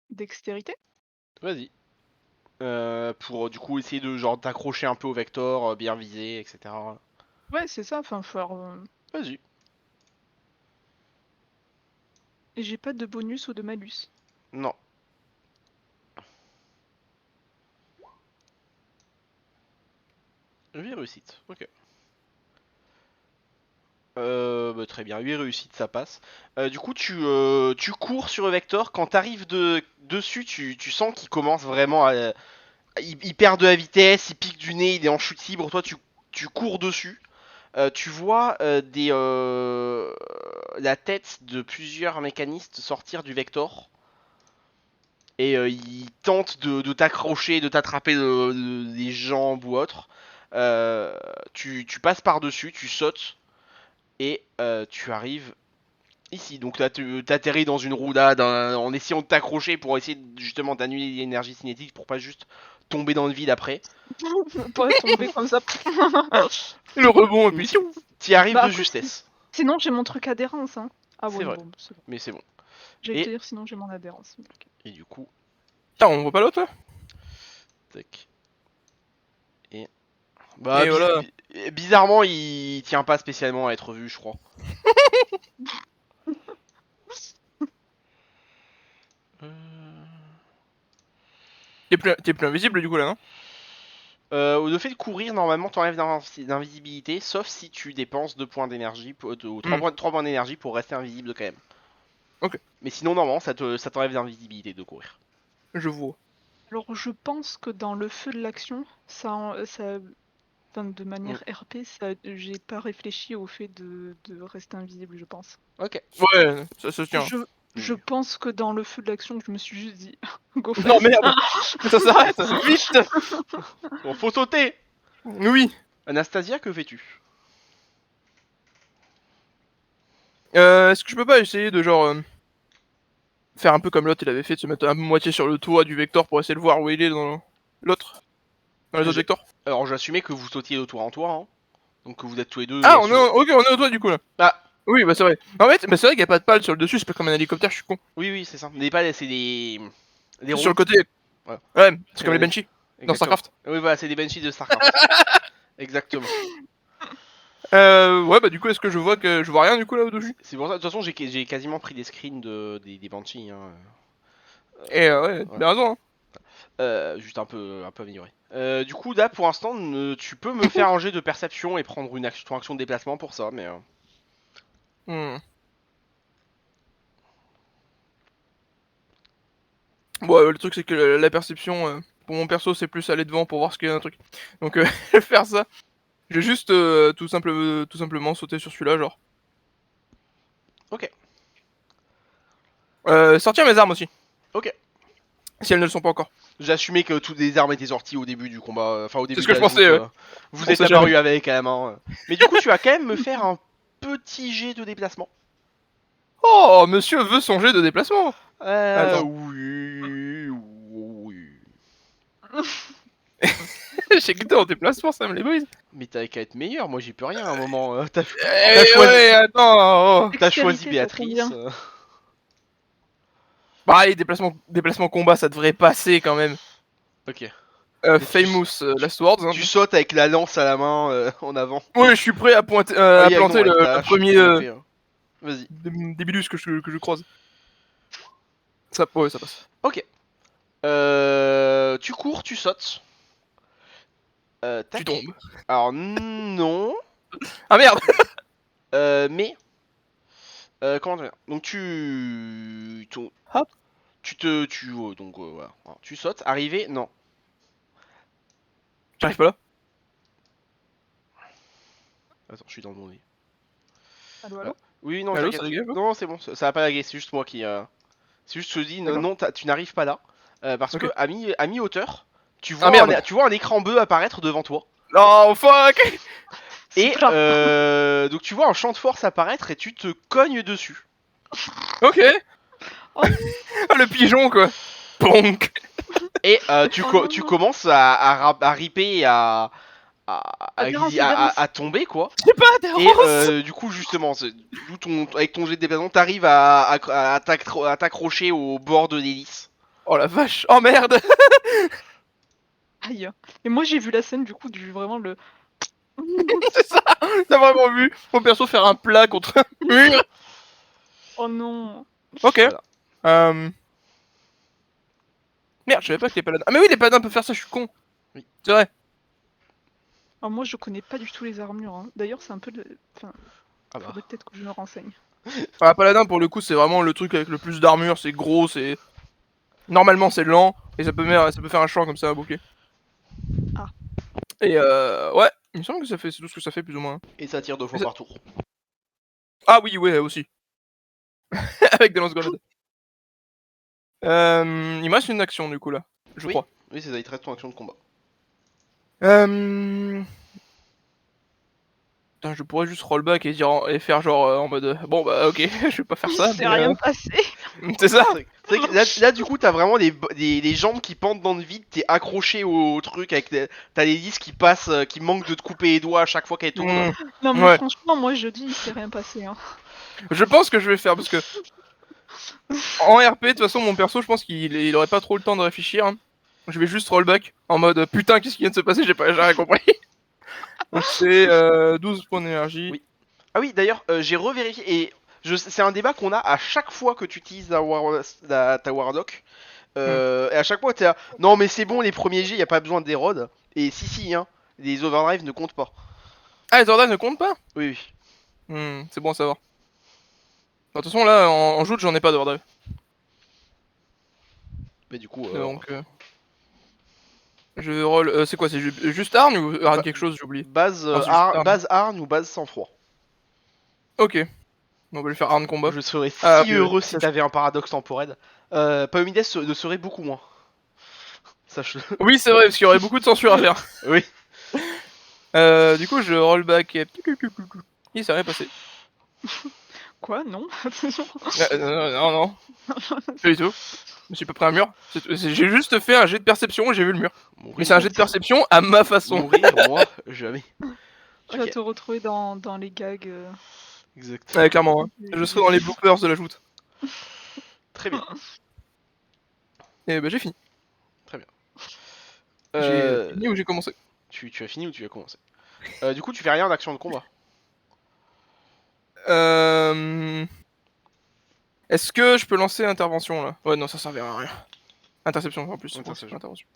dextérité. Vas-y. Pour du coup essayer de genre t'accrocher un peu au vecteur, bien viser, etc. Ouais, c'est ça. Enfin, faire. Vas-y. Et j'ai pas de bonus ou de malus. Non. 8 réussites. Ok. Bah, très bien, 8 réussites, ça passe. Du coup, tu cours sur le vecteur. Quand t'arrives dessus, tu sens qu'il commence vraiment à. Il perd de la vitesse, il pique du nez, il est en chute libre. Toi, tu cours dessus. Tu vois la tête de plusieurs mécanistes sortir du vector. Et ils tentent de t'accrocher, de t'attraper des jambes ou autre. Tu passes par-dessus, tu sautes. Et tu arrives ici. Donc là, tu atterris dans une roulade en essayant de t'accrocher pour essayer justement d'annuler l'énergie cinétique pour pas juste tomber dans le vide après. Pas tomber comme ça. Et le rebond et Donc puis. t'y arrives Bah de après, justesse. sinon j'ai mon truc adhérence. Hein. Ah C'est ouais, vrai. bon, c'est bon. Mais c'est bon. J'allais te Et, dire sinon j'ai mon adhérence. Ok. et du coup, Putain, on voit pas l'autre là. tac. Et. Bah, Et voilà. bizarrement, il tient pas spécialement à être vu, je crois. Euh, T'es plus invisible du coup là, non? le fait de courir, normalement, t'enlèves d'invisibilité, sauf si tu dépenses 2 points d'énergie, ou 3 Hmm. points, 3 points d'énergie pour rester invisible quand même. Ok, Mais sinon, normalement, ça t'enlève d'invisibilité de courir. je vois. Alors je pense que dans le feu de l'action, ça Enfin, de manière RP, j'ai pas réfléchi au fait de rester invisible, je pense. Ok. Ouais, ça se tient. Je pense que dans le feu de l'action, je me suis juste dit go Non fast. merde, ça s'arrête, vite. Bon, faut sauter. Oui. Anastasia, que fais-tu? Est-ce que je peux pas essayer de genre faire un peu comme l'autre il avait fait, de se mettre à moitié sur le toit du vecteur pour essayer de voir où il est dans l'autre, dans les autres vecteurs. Alors j'assumais que vous sautiez de tour en tour, hein. Donc que vous êtes tous les deux. Ah, ok, on est au toit du coup là. Ah, Oui, bah c'est vrai. En fait, bah, c'est vrai qu'il y a pas de pale sur le dessus, c'est pas comme un hélicoptère, je suis con. oui, c'est ça. N'est pas, c'est des C'est sur ronds. le côté. Voilà. Ouais, c'est comme les Ouais, Banshee dans exactement. StarCraft. Oui, voilà, c'est des Banshees de StarCraft. Exactement. Ouais, bah du coup, est-ce que je vois rien du coup là au-dessus? C'est pour ça. De toute façon, j'ai quasiment pris des screens des Banshees. Hein. Et ouais, Ouais. bien raison. Hein. Juste un peu amélioré. Du coup, là, pour l'instant, tu peux me faire un jet de perception et prendre ton action de déplacement pour ça, mais. Hmm. Bon, le truc c'est que la perception pour mon perso c'est plus aller devant pour voir ce qu'il y a un truc. Donc je vais faire ça. Je vais juste tout simplement sauter sur celui-là, genre. Ok. Sortir mes armes aussi, Ok. si elles ne le sont pas encore. J'assumais que toutes les armes étaient sorties au début du combat, enfin au C'est début ce de que je la pensais, joute. ouais. Vous On êtes sait apparu jamais. avec quand même. Hein. Mais du coup, tu vas quand même me faire un petit jet de déplacement. Oh, monsieur veut son jet de déplacement. Attends, Oui, oui. j'ai que deux en déplacement, ça me les brise. Mais t'avais qu'à être meilleur, moi j'y peux rien à un moment. T'as Eh choisi, ouais, attends. Oh. t'as choisi Dextérité, t'as Béatrice. combien? Bah allez, déplacement combat, ça devrait passer quand même. Ok. Donc Famous Last Words. Hein. tu sautes avec la lance à la main en avant. Ouais, je suis prêt à pointer, Ah à oui, planter avec ta le hache, premier en effet. Hein. Vas-y. débilus que je croise. Ça, ouais, ça passe. Ok. Tu cours, tu sautes. Tu Tac. tombes. Alors non. Ah merde. Mais comment dire. Donc Hop. donc voilà. Alors, tu sautes. Arrivé, non. J'arrive pas là. Attends, je suis dans le mauvais. Allô, Ah. allô? Oui, non, Allô, ça t'inquiète. dégage? Non, c'est bon, ça va pas laguer, c'est juste moi qui. C'est juste je te dis, non, D'accord. non, tu n'arrives pas là. Parce que Ok. à mi-hauteur, Ah merde. tu vois un écran bleu apparaître devant toi. Oh fuck. C'est Et plat. donc tu vois un champ de force apparaître et tu te cognes dessus. Ok. Oh, Ah, le pigeon quoi. Bonk. Et oh non, tu non. commences à ripper et Ah, Terence. à tomber quoi. Je sais pas, Et Terence. du coup justement, avec ton jet de déplacement, t'arrives à t'accrocher au bord de l'hélice. Oh la vache. Oh merde. Aïe. Et moi, j'ai vu la scène, du coup, vraiment le. C'est ça. T'as vraiment vu mon perso faire un plat contre un mur. Oh non. Ok. Voilà. Merde, je savais pas que les paladins. Ah mais oui, les paladins peuvent faire ça, je suis con. Oui. C'est vrai. Alors, moi, je connais pas du tout les armures. Hein. D'ailleurs, c'est un peu. Enfin, Ah bah. faudrait peut-être que je me renseigne. Ah, paladin pour le coup, c'est vraiment le truc avec le plus d'armure, c'est gros, c'est. Normalement, c'est lent, et ça peut faire un champ comme ça, un bouclier. Ah. Et ouais, il me semble que c'est tout ce que ça fait plus ou moins. Et ça tire 2 fois Mais ça- par tour. Ah oui, ouais, aussi. Avec des lance-grenades. Il me reste une action du coup là, je Oui, crois. oui, c'est ça, il te reste ton action de combat. Putain, je pourrais juste rollback et et faire genre en mode bon bah ok, je vais pas faire ça, C'est mais rien passé. c'est ça. C'est vrai que là, du coup, t'as vraiment les jambes qui pendent dans le vide, t'es accroché au truc, t'as l'hélice qui passe, qui manque de te couper les doigts à chaque fois qu'elle tourne. Non, mais Ouais. franchement, moi, je dis, il s'est rien passé. Hein. Je pense que je vais faire parce que en RP, de toute façon, mon perso, je pense qu'il aurait pas trop le temps de réfléchir. Hein. Je vais juste rollback en mode putain, qu'est-ce qui vient de se passer, j'ai rien compris. Donc c'est 12 points d'énergie. Oui. Ah oui, d'ailleurs, j'ai revérifié, et c'est un débat qu'on a à chaque fois que tu utilises ta Warlock. Et à chaque fois, t'es là, non mais c'est bon, les premiers jets, y a pas besoin d'érode. Et si, hein, les overdrive ne comptent pas. Ah, les Zordan ne comptent pas. Oui, oui. C'est bon à savoir. De toute façon, là, en joute, j'en ai pas d'ordre. Mais du coup, Donc, Je roll. C'est quoi? C'est juste Arne ou Arne Bah, quelque chose? J'ai oublié. Base, Ah, c'est juste Arne. base Arne ou base sang-froid. Ok. On va lui faire Arne combat. Je serais Ah, si oui, heureux si ça, t'avais un paradoxe temporel. Paomides le serait beaucoup moins. Sache-le. Oui, c'est vrai, parce qu'il y aurait beaucoup de censure à faire. Oui. Du coup, je roll back. Il s'est rien passé. Quoi? Non. Non, non. Pas du tout. Je me suis pas pris un mur. J'ai juste fait un jet de perception et j'ai vu le mur. Mourir, Mais c'est un jet de perception à ma façon. mourir, moi, jamais. Tu vas Ok, te retrouver dans les gags. exact. Ouais, clairement. Hein. Je serai dans les bloopers de la joute. Très bien. Et bah, j'ai fini. J'ai Euh, fini ou j'ai commencé? tu as fini ou tu as commencé? Du coup, tu fais rien d'action de combat. Est-ce que je peux lancer intervention là? Ouais, non, ça servira à rien. Interception en plus. Interception. Intervention.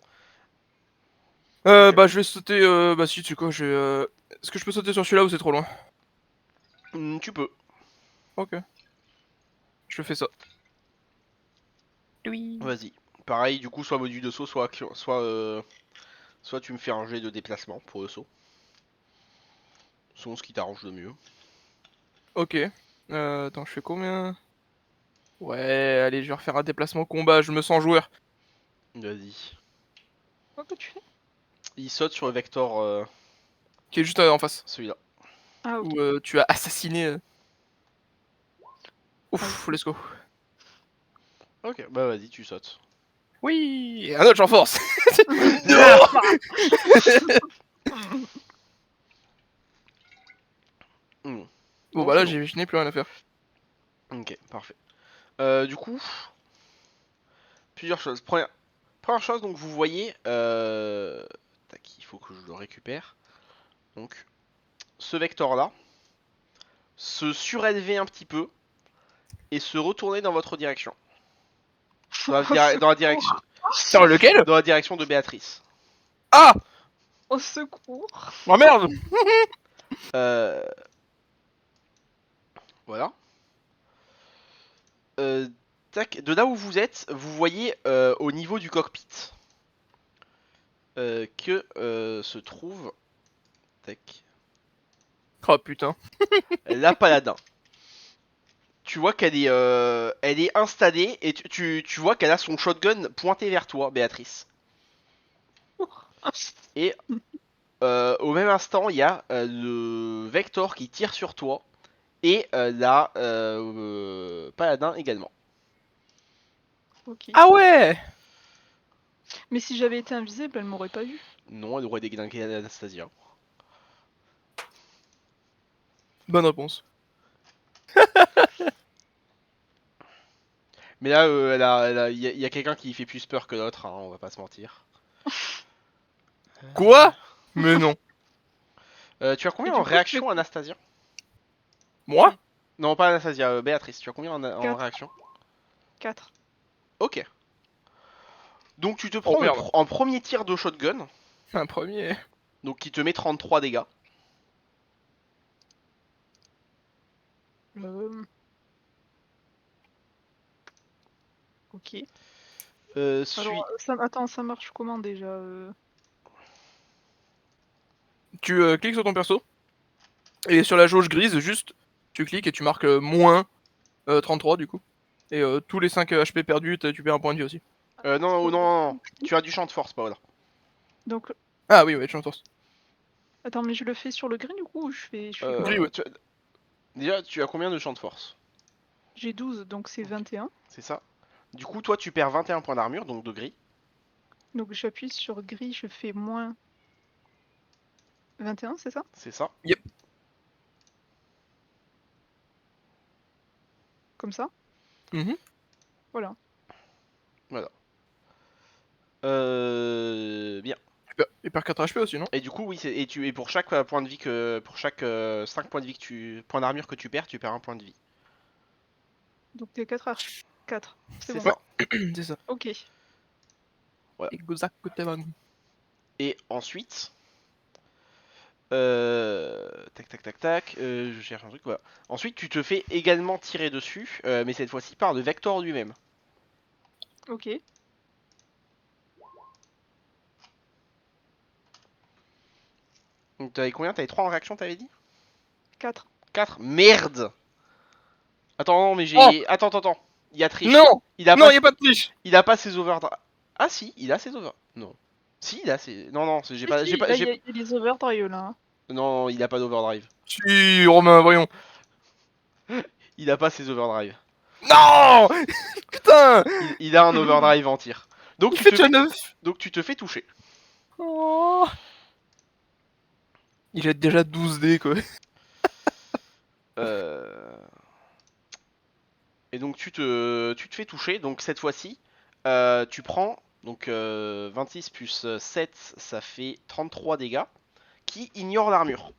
Ok. Bah, je vais sauter. Bah, si, tu sais quoi, je vais. Est-ce que je peux sauter sur celui-là ou c'est trop loin? Tu peux. Ok. Je fais ça. Oui. Vas-y. Pareil, du coup, soit module de saut, soit tu me fais un jet de déplacement pour le saut. Selon ce qui t'arrange le mieux. Ok. Attends, je fais combien? Ouais, allez, je vais refaire un déplacement combat, je me sens joueur. Vas-y. Quoi que tu fais? Il saute sur le vecteur, Qui est juste en face. celui-là. Ah, ok. Où tu as assassiné. Ouf, let's go. Ok, bah vas-y, tu sautes. Oui, un autre, j'en force. Hmm. Bon, Non, bah c'est là, bon. je n'ai plus rien à faire. Ok, parfait. Du coup, plusieurs choses. Première chose, donc vous voyez, tac, il faut que je le récupère. Donc, ce vecteur-là se surélever un petit peu et se retourner dans votre direction. Dans la direction, Putain, lequel? dans la direction de Béatrice. Ah! Au secours. Oh merde! Euh, voilà. Tac, de là où vous êtes, vous voyez au niveau du cockpit que se trouve, tac, Oh putain. la paladin. Tu vois elle est installée et tu vois qu'elle a son shotgun pointé vers toi, Béatrice. Et au même instant, il y a le Vector qui tire sur toi et la paladin également. Ok. Ah ouais! Mais si j'avais été invisible, elle m'aurait pas vu. Non, elle aurait déglingué Anastasia. Bonne réponse. Mais là, il y a quelqu'un qui fait plus peur que l'autre, hein, on va pas se mentir. Quoi? Mais non. Tu as combien Et du en coup, réaction, Anastasia? Moi? Non, pas Anastasia, Béatrice. Tu as combien en 4. réaction? 4. Ok. Donc tu te Oh prends merde. en premier tir de shotgun, Un premier. donc qui te met 33 dégâts. Ok. Suis... Alors, attends, ça marche comment déjà Tu cliques sur ton perso. Et sur la jauge grise, juste, tu cliques et tu marques moins 33 du coup. Et tous les 5 HP perdus, tu perds un point de vie aussi. non, non, non, non, tu as du champ de force, Paola. Donc, Ah oui, ouais, tu force. attends, mais je le fais sur le green du coup ou je fais quoi? Gris, ouais. Déjà, tu as combien de champ de force? J'ai 12, donc c'est 21. C'est ça. Du coup, toi, tu perds 21 points d'armure, donc de gris. Donc j'appuie sur gris, je fais moins 21, c'est ça? C'est ça. Comme ça? Mhm. Voilà. Voilà. Bien. Il perd 4 HP aussi, non? Et du coup, oui, et pour chaque point de vie pour chaque 5 points de vie points d'armure que tu perds un point de vie. Donc t'es 4 arches. 4. C'est bon. ça. C'est ça. Ok. Voilà. Exactement. Et ensuite, tac, tac, tac, tac. Je cherche un truc. Voilà. Ensuite, tu te fais également tirer dessus, mais cette fois-ci par le Vector lui-même. Ok. Donc t'avais combien? T'avais 3 en réaction, t'avais dit? 4. 4. Merde. Attends, non, mais Oh j'ai... Attends. Il y a triche. Non Il a Non, pas, y a pas de triche. il a pas ses overdrive. Ah si, il a ses over. Non. Si, il a ses... Non, j'ai pas... J'ai Si, pas... là, il J'ai... y a les overdrive, là. Hein. Non, il a pas d'overdrive. Si, Romain, voyons. Il a pas ses overdrive. Non Putain. Il a un overdrive en tir. Donc Il tu fait te déjà fais... 9. Donc tu te fais toucher. Oh. Il a déjà 12 dés, quoi. Euh... Et donc tu te fais toucher. Donc cette fois-ci, tu prends donc 26 plus 7, ça fait 33 dégâts, qui ignore l'armure.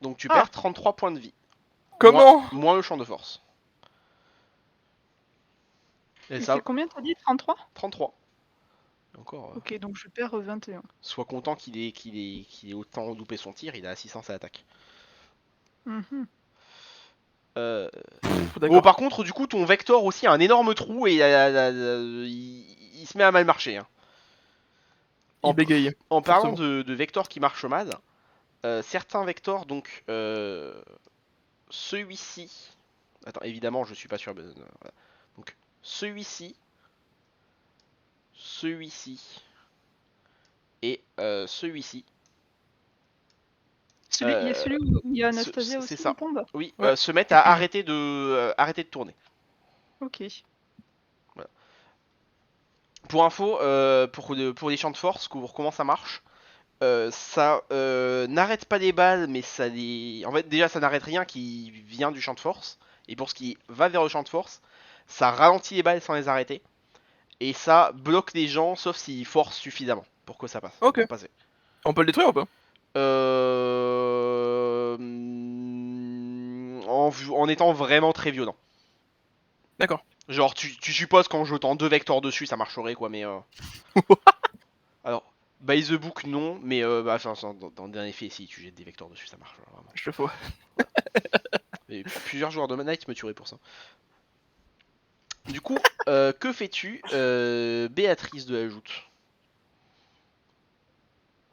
Donc tu Ah, perds 33 points de vie. Comment Moins le champ de force. Et il ça, fait combien, t'as dit? 33? 33. Encore, Ok, donc je perds 21. sois content qu'il ait autant loupé son tir, il a assistance à l'attaque. Mhm. Euh, Pff, Bon, d'accord. par contre, du coup, ton Vector aussi a un énorme trou et il se met à mal marcher. Hein. Il bégaye. En parlant Fortement. de Vector qui marche mal, certains Vectors, donc celui-ci. Attends, évidemment, je suis pas sûr. Voilà. Donc celui-ci, celui-ci et celui-ci. Il y a celui où il y a Anastasia C'est aussi ça. qui tombe? Oui, Ouais. se mettent à arrêter de tourner. Ok. Voilà. Pour info, pour les champs de force, comment ça marche, ça n'arrête pas les balles, mais ça les... En fait, déjà, ça n'arrête rien qui vient du champ de force. Et pour ce qui va vers le champ de force, ça ralentit les balles sans les arrêter. Et ça bloque les gens, sauf s'ils forcent suffisamment pour que ça passe. Ok. Pour passer. On peut le détruire ou pas? En étant vraiment très violent. D'accord. Genre, tu supposes qu'en jetant 2 vecteurs dessus, ça marcherait, quoi, mais... Alors, by the book, non, mais enfin, dans le dernier fait, si tu jettes des vecteurs dessus, ça marche, vraiment. Je le fais. Et plusieurs joueurs de Mana Knight me tueraient pour ça. Du coup, que fais-tu, Béatrice de la Joute?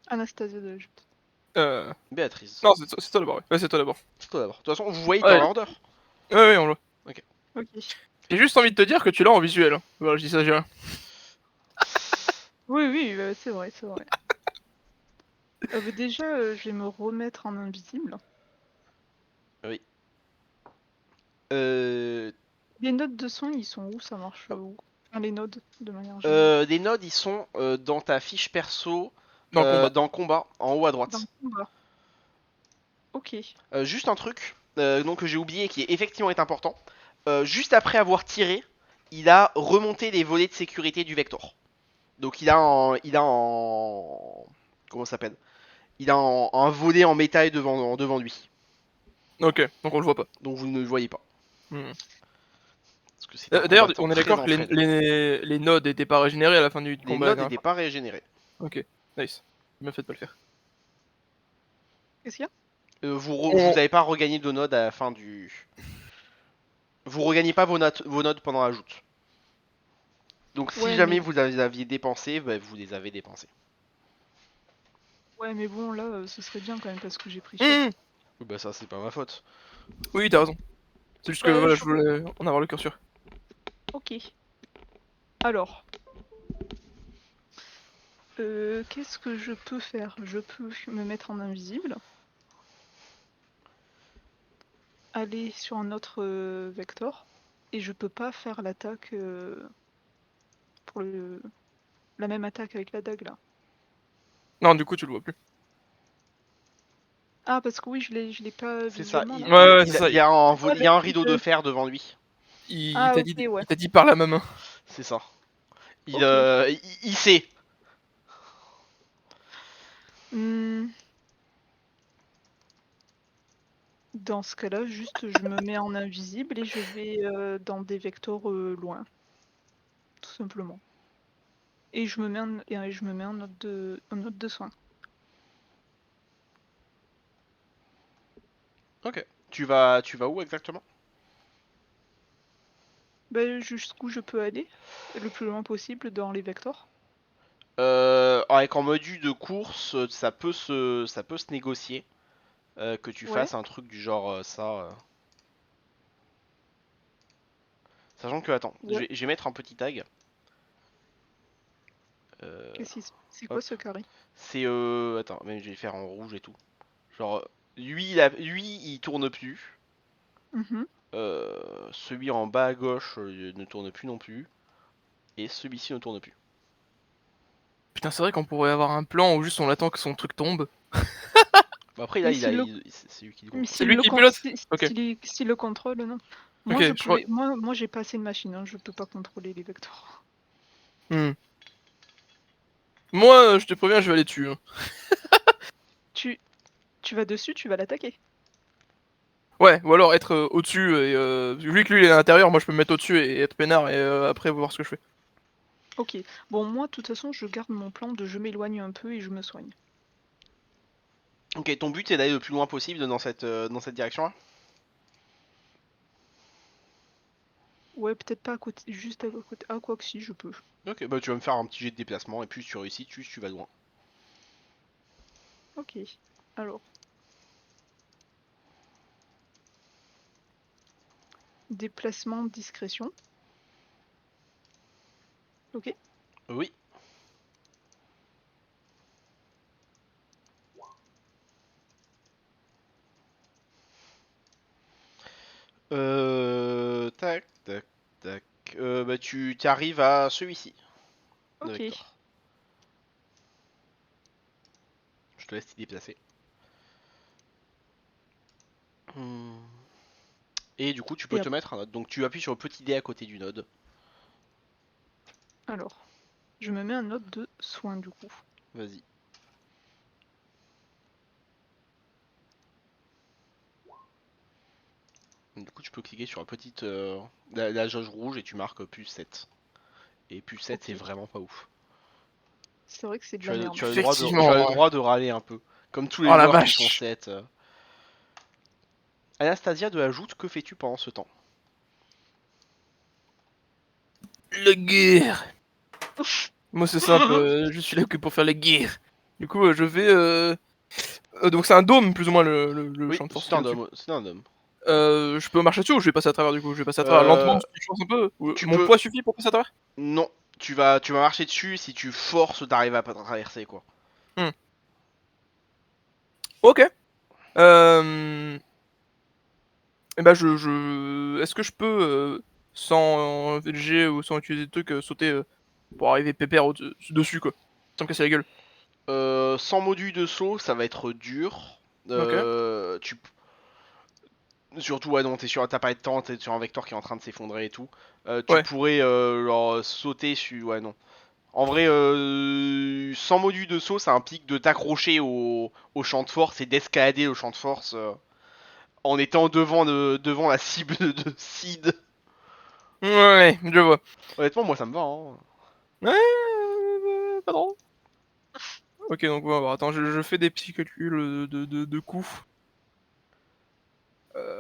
Anastasia de la Joute. Béatrice, Non, c'est toi d'abord. Ouais, c'est toi d'abord. c'est toi d'abord. De toute façon, vous voyez dans Ouais, l'order. ouais, on le voit. Ok. J'ai juste envie de te dire que tu l'as en visuel. Hein. Voilà, je dis ça, j'ai rien. Oui, oui, c'est vrai, c'est vrai. Bah déjà, je vais me remettre en invisible. Oui. Euh, Les nodes de son, ils sont où? Ça marche où? Enfin, les nodes, de manière générale. les nodes, ils sont dans ta fiche perso, Dans le combat. dans combat, en haut à Dans le droite. combat. Ok. Juste un truc donc, que j'ai oublié et qui effectivement est important. Juste après avoir tiré, il a remonté les volets de sécurité du Vector. Donc comment ça s'appelle? Il a un volet en métal devant lui. Ok, donc on le voit pas. Donc vous ne le voyez pas. Hmm. Parce que c'est un D'ailleurs, combattant on est très d'accord que entraîné. les nodes étaient pas régénérés à la fin du Les combat. nodes n'étaient pas régénérés. Ok, nice. Bien fait de pas le faire. Qu'est-ce qu'il y a? Vous n'avez pas regagné de nodes à la fin du... Vous regagnez pas vos nodes pendant la joute. Donc si Ouais, jamais mais... vous les aviez dépensés, bah, vous les avez dépensés. Ouais, mais bon, là, ce serait bien quand même parce que j'ai pris cher. Hmm. Bah ça c'est pas ma faute. Oui, t'as raison. C'est juste que voilà, Je... je voulais en avoir le curseur. Ok. Alors. Qu'est-ce que je peux faire? Je peux me mettre en invisible. Aller sur un autre vecteur. Et je peux pas faire l'attaque pour la même attaque avec la dague là. Non, du coup, tu le vois plus. Ah, parce que oui, je l'ai pas C'est ça. visuellement là. Ouais, c'est ça. Il y a un, Ah, il y a un mais rideau de fer devant lui. Il Ah, t'a ok, dit, ouais. il t'a dit par la main. C'est ça. Ok. Il sait. Hmm, Dans ce cas-là, juste je me mets en invisible et je vais dans des vecteurs loin, tout simplement. Et je me mets en note de soin. Ok. Tu vas où exactement? Bah, jusqu'où je peux aller, le plus loin possible dans les vecteurs. Avec en mode de course, ça peut se négocier. Que tu Ouais. fasses un truc du genre ça. Sachant que, attends, Ouais. je vais mettre un petit tag. Euh, C'est quoi hop. ce carré? C'est attends, même je vais le faire en rouge et tout. Genre, lui, il tourne plus. Mhm. Celui en bas à gauche ne tourne plus non plus. Et celui-ci ne tourne plus. Putain, c'est vrai qu'on pourrait avoir un plan où juste on attend que son truc tombe. Bah après, là, Mais s'il le, c'est lui qui le mais contrôle. C'est s'il lui le, qui con- pilote? si- Ok, s'il le contrôle, non. ok, Moi, je je crois. pouvais, moi, j'ai pas assez de machines, hein, je peux pas contrôler les vecteurs. Hmm. Moi, je te préviens, je vais aller dessus. Hein. Tu, tu vas dessus, tu vas l'attaquer. Ouais, ou alors être au-dessus et vu que lui il est à l'intérieur, moi je peux me mettre au-dessus et être peinard et après voir ce que je fais. Ok. Bon, moi, de toute façon, je garde mon plan de je m'éloigne un peu et je me soigne. Ok, ton but est d'aller le plus loin possible dans cette direction-là. Ouais, peut-être pas à côté, juste à côté. Ah, quoi que si, je peux. Ok, bah tu vas me faire un petit jet de déplacement et puis si tu réussis, tu vas loin. Ok. Alors, déplacement, discrétion. Ok. Oui. Tac, tac, tac. Bah tu arrives à celui-ci de Ok. Vector. Je te laisse t'y déplacer. Hmm. Et du coup, tu peux Et te mettre un node. Donc tu appuies sur le petit dé à côté du node. alors, je me mets un note de soin du coup. Vas-y. Du coup, tu peux cliquer sur la jauge rouge et tu marques plus 7. Et plus 7, c'est Ok. vraiment pas ouf. C'est vrai que c'est de la merde. Tu as Effectivement. le Ouais. droit de râler un peu. Comme tous les Oh la joueurs qui font vache. 7. Anastasia de ajoute, que fais-tu pendant ce temps? La guerre. Moi c'est simple, je suis là que pour faire la guerre. Du coup, je vais. Donc c'est un dôme plus ou moins le Oui, champ de force c'est qu'il y un a au-dessus. homme. C'est un homme. Je peux marcher dessus ou je vais passer à travers du coup? Je vais passer à travers lentement, Euh, si je pense un peu. tu Mon peux. poids suffit pour passer à travers? Non. Tu vas marcher dessus si tu forces d'arriver à pas traverser quoi. Hmm. Ok. Euh... Et bah est-ce que je peux, sans G ou sans utiliser de trucs, sauter pour arriver pépère dessus quoi? Sans me casser la gueule. Sans module de saut, ça va être dur. Ok. Tu Surtout, ouais, non, t'as pas de temps, t'es sur un vecteur qui est en train de s'effondrer et tout. Tu Ouais. pourrais genre, sauter sur. Ouais, non. En vrai, sans module de saut, ça implique de t'accrocher au champ de force et d'escalader le champ de force en étant devant la cible de Sid. Ouais, je vois. Honnêtement, moi ça me va. Hein. Ouais, pas trop. Ok, donc on va voir. Attends, je fais des petits calculs de coups. Euh,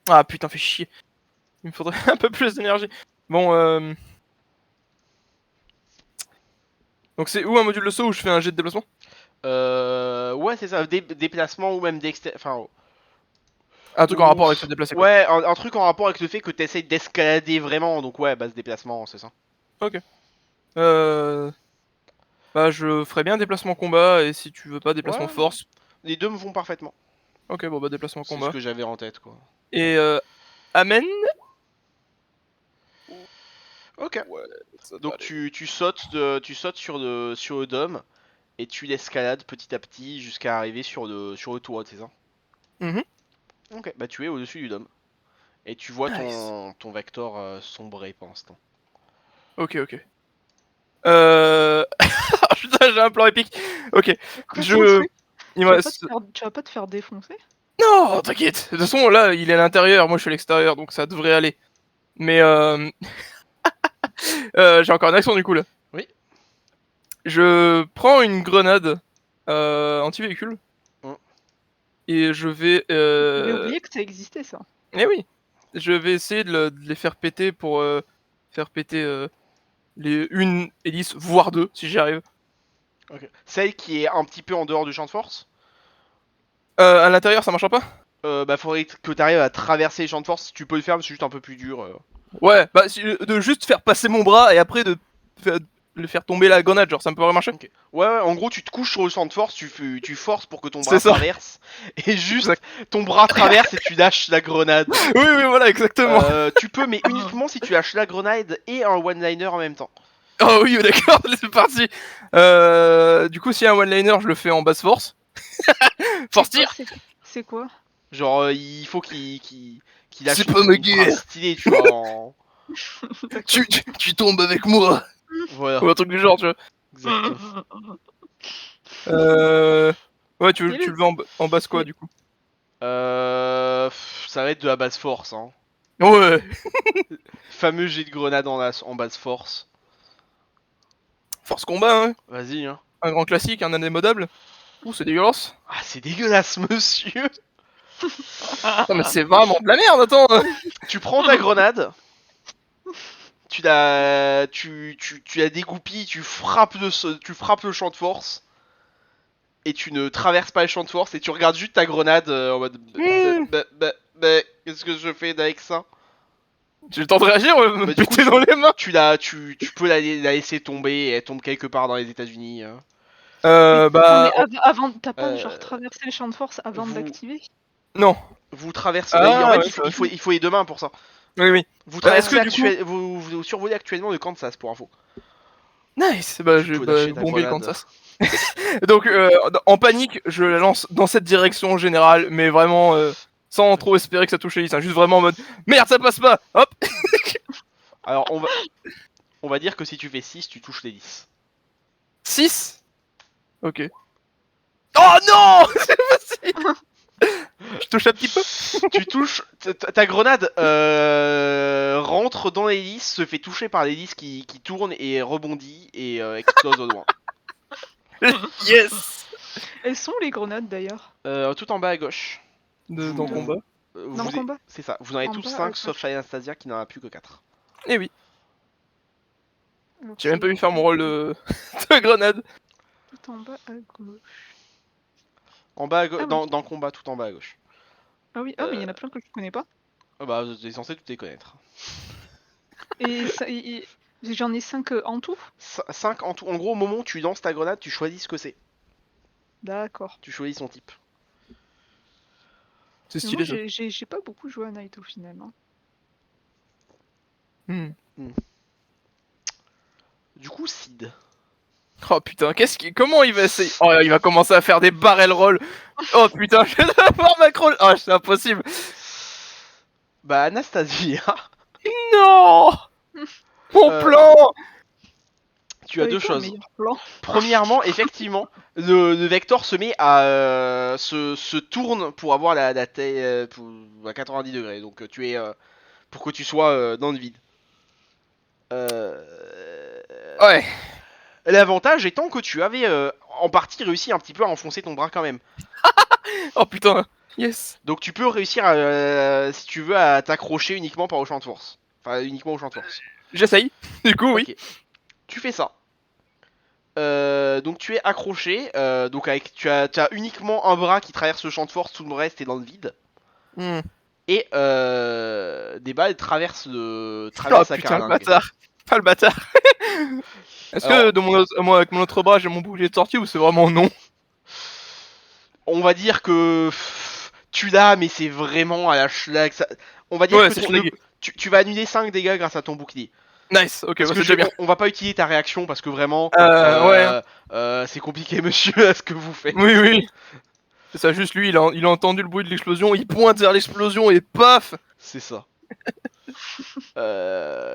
Ah putain, fait chier. Il me faudrait un peu plus d'énergie. Bon, donc c'est où un module de saut où je fais un jet de déplacement? Ouais, c'est ça, déplacement ou même dextérité. Enfin, Un truc en ou. rapport avec se déplacer quoi. Ouais, un truc en rapport avec le fait que t'essayes d'escalader vraiment. Donc, ouais, base déplacement, c'est ça. Ok. Euh... Bah je ferais bien déplacement combat et si tu veux pas déplacement Ouais, force. les deux me vont parfaitement. Ok, bon bah déplacement C'est ce combat. que j'avais en tête, quoi. Et Amen. Ok. Ouais, ça devrait Donc aller. tu sautes sur le dôme et tu l'escalades petit à petit jusqu'à arriver sur le toit, c'est ça? Mhm. Ok, bah tu es au-dessus du dôme. Et tu vois Nice. ton vecteur sombrer pendant ce temps. Ok, ok. Euh... Putain, j'ai un plan épique. Ok, Quoi ton je... truc? Il me reste... Tu vas pas te faire défoncer? Non, t'inquiète. De toute façon, là, il est à l'intérieur, moi je suis à l'extérieur, donc ça devrait aller. Mais j'ai encore une action du coup là. Oui. Je prends une grenade anti-véhicule Mm. et je vais. J'avais oublié que ça existait ça. Eh oui, je vais essayer de les faire péter pour faire péter une hélice, voire 2 si j'y arrive. Ok. Celle qui est un petit peu en dehors du champ de force. À l'intérieur, ça marchera pas? Bah faudrait que t'arrives à traverser les champs de force. Si tu peux le faire, mais c'est juste un peu plus dur. Ouais, bah de juste faire passer mon bras et après de le faire tomber la grenade, genre ça me pourrait marcher. Ok. Ouais, en gros, tu te couches sur le champ de force, tu forces pour que ton bras C'est ça. traverse, et juste Exact. ton bras traverse et tu lâches la grenade. Oui, oui, voilà, exactement. Tu peux, mais uniquement si tu lâches la grenade et un one-liner en même temps. Oh oui, d'accord, c'est parti. Du coup, s'il y a un one-liner, je le fais en basse force. Force tir. C'est quoi? Genre, il faut qu'il lâche C'est pas ma une phrase guerre. stylée, tu vois. D'accord. Tu tombes avec moi. Voilà, Ou un truc du genre, tu vois. exactement. Ouais, tu Et le veux en basse quoi, et- du coup? Ça va être de la basse force, hein. Ouais. Fameux jet de grenade en basse force. Force combat, hein. Vas-y, hein. Un grand classique, un indémodable. Ouh, c'est dégueulasse. Ah, c'est dégueulasse, monsieur. Non, mais c'est vraiment de la merde, attends. Tu prends ta grenade, tu la dégoupilles, tu frappes le champ de force, et tu ne traverses pas le champ de force, et tu regardes juste ta grenade en mode qu'est-ce que je fais avec ça? J'ai le temps de réagir, me Bah, du coup, péter dans les mains. tu peux la laisser tomber, et elle tombe quelque part dans les États-Unis. Mais Bah. avant, t'as pas genre Euh, traversé le champ de force avant vous, d'activer? Non. vous traversez. En Ah, fait, ouais, ça va. il faut les deux mains pour ça. Oui, oui. Vous Bah, est-ce traversez que du coup. vous survolez actuellement le Kansas pour info. Nice. Bah, Tu je peux vais lâcher ta bomber le grenade. Kansas. Donc, en panique, je la lance dans cette direction générale, mais vraiment sans trop espérer que ça touche Elise. Hein, juste vraiment en mode merde, ça passe pas. Hop. Alors, on va dire que si tu fais 6, tu touches les 10. 6. Ok. Oh non. C'est possible. Je touche un petit peu. Tu touches. Ta grenade rentre dans l'hélice, se fait toucher par l'hélice qui tourne et rebondit et explose au loin. Yes. Elles sont les grenades d'ailleurs? Tout en bas à gauche. Dans le Vous- combat. Dans le combat? C'est ça, vous en avez En tous bas, 5 à sauf gauche. Anastasia qui n'en a plus que 4. Eh oui. Alors, J'ai même pas c'est vu faire mon rôle de grenade. tout en bas à gauche. En bas Ah oui. dans le combat, tout en bas à gauche. Ah oui, mais il y en a plein que je connais pas. Ah bah, t'es censé toutes les connaître. Et j'en ai 5 en tout? 5 en tout. En gros, au moment où tu lances ta grenade, tu choisis ce que c'est. D'accord. Tu choisis son type. C'est Mais moi, stylé ça. j'ai pas beaucoup joué à Naito finalement. Du coup, Sid. Oh putain, comment il va essayer? Oh, il va commencer à faire des barrel rolls. Oh putain, je vais avoir ma crawl. Oh, c'est impossible. Bah, Anastasia, Non. Mon Euh, plan. tu as deux Avec toi, choses. meilleur plan. Premièrement, effectivement, le Vector se met à se tourne pour avoir la taille à 90 degrés. Donc tu es pour que tu sois dans le vide. Euh, Ouais. L'avantage étant que tu avais en partie réussi un petit peu à enfoncer ton bras quand même. Oh putain. Yes. Donc tu peux réussir si tu veux à t'accrocher uniquement par au champ de force. Enfin uniquement au champ de force. J'essaye. Du coup, oui. Ok. Tu fais ça. Donc tu es accroché, donc tu as uniquement un bras qui traverse le champ de force, tout le reste est dans le vide. Et des balles traversent Oh la putain, le carlingue. bâtard. Pas le bâtard. Est-ce Alors- que moi, avec mon autre bras, j'ai mon bouclier de sortie ou c'est vraiment non? On va dire que tu l'as, mais c'est vraiment à la schlag. On va dire Ouais, que c'est schlag. tu vas annuler 5 dégâts grâce à ton bouclier. Nice, ok, Parce bah, que c'est déjà bien. on va pas utiliser ta réaction parce que vraiment, Ouais. c'est compliqué, monsieur, ce que vous faites. Oui, oui. C'est ça, juste lui, il a entendu le bruit de l'explosion, il pointe vers l'explosion et paf. C'est ça.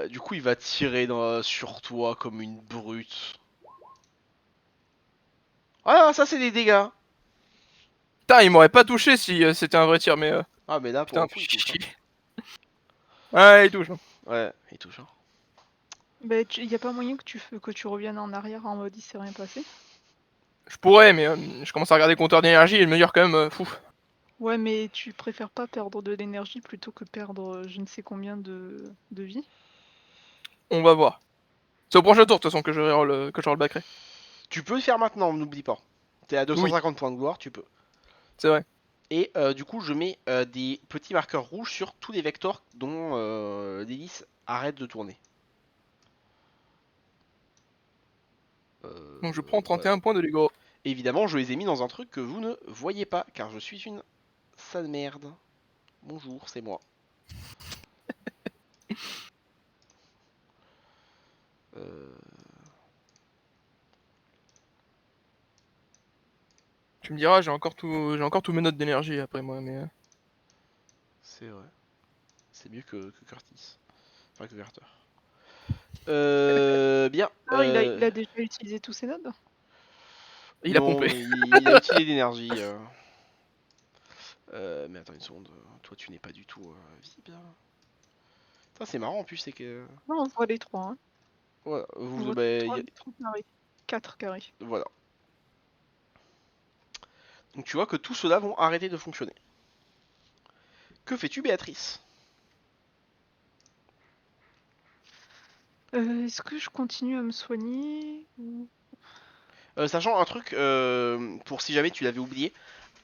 Du coup, il va tirer sur toi comme une brute. Ah, ça c'est des dégâts. Putain, il m'aurait pas touché si c'était un vrai tir, mais Ah, mais là, pour putain, le coup, il touche. Ouais, il touche. Ouais, il touche. Bah, y a pas moyen que tu reviennes en arrière en mode il s'est rien passé? Je pourrais, mais je commence à regarder le compteur d'énergie et le meilleur quand même, fou. Ouais, mais tu préfères pas perdre de l'énergie plutôt que perdre je ne sais combien de vie? On va voir. C'est au prochain tour de toute façon que je rollbackerai. Tu peux le faire maintenant, n'oublie pas. T'es à Oui, 250 points de gloire, tu peux. c'est vrai. Et du coup, je mets des petits marqueurs rouges sur tous les vecteurs dont l'hélice arrête de tourner. Donc je prends Voilà. 31 points de Lego. Évidemment, je les ai mis dans un truc que vous ne voyez pas, car je suis une sale merde. Bonjour, c'est moi. Euh, Tu me diras, j'ai encore tous mes notes d'énergie après moi, mais... c'est vrai. C'est mieux que Curtis. Enfin, que Carter. Bien. Ah, il a déjà utilisé tous ses nodes? Il a Non, pompé. il a utilisé l'énergie. Mais attends une seconde. Toi, tu n'es pas du tout visible. Ça, c'est marrant en plus, c'est que. Non, on voit les 3, hein. Voilà, On voit bah, 3 carrés. 4 carrés. voilà. Donc tu vois que tous ceux-là vont arrêter de fonctionner. Que fais-tu, Béatrice? Est-ce que je continue à me soigner ou... Sachant un truc, pour si jamais tu l'avais oublié,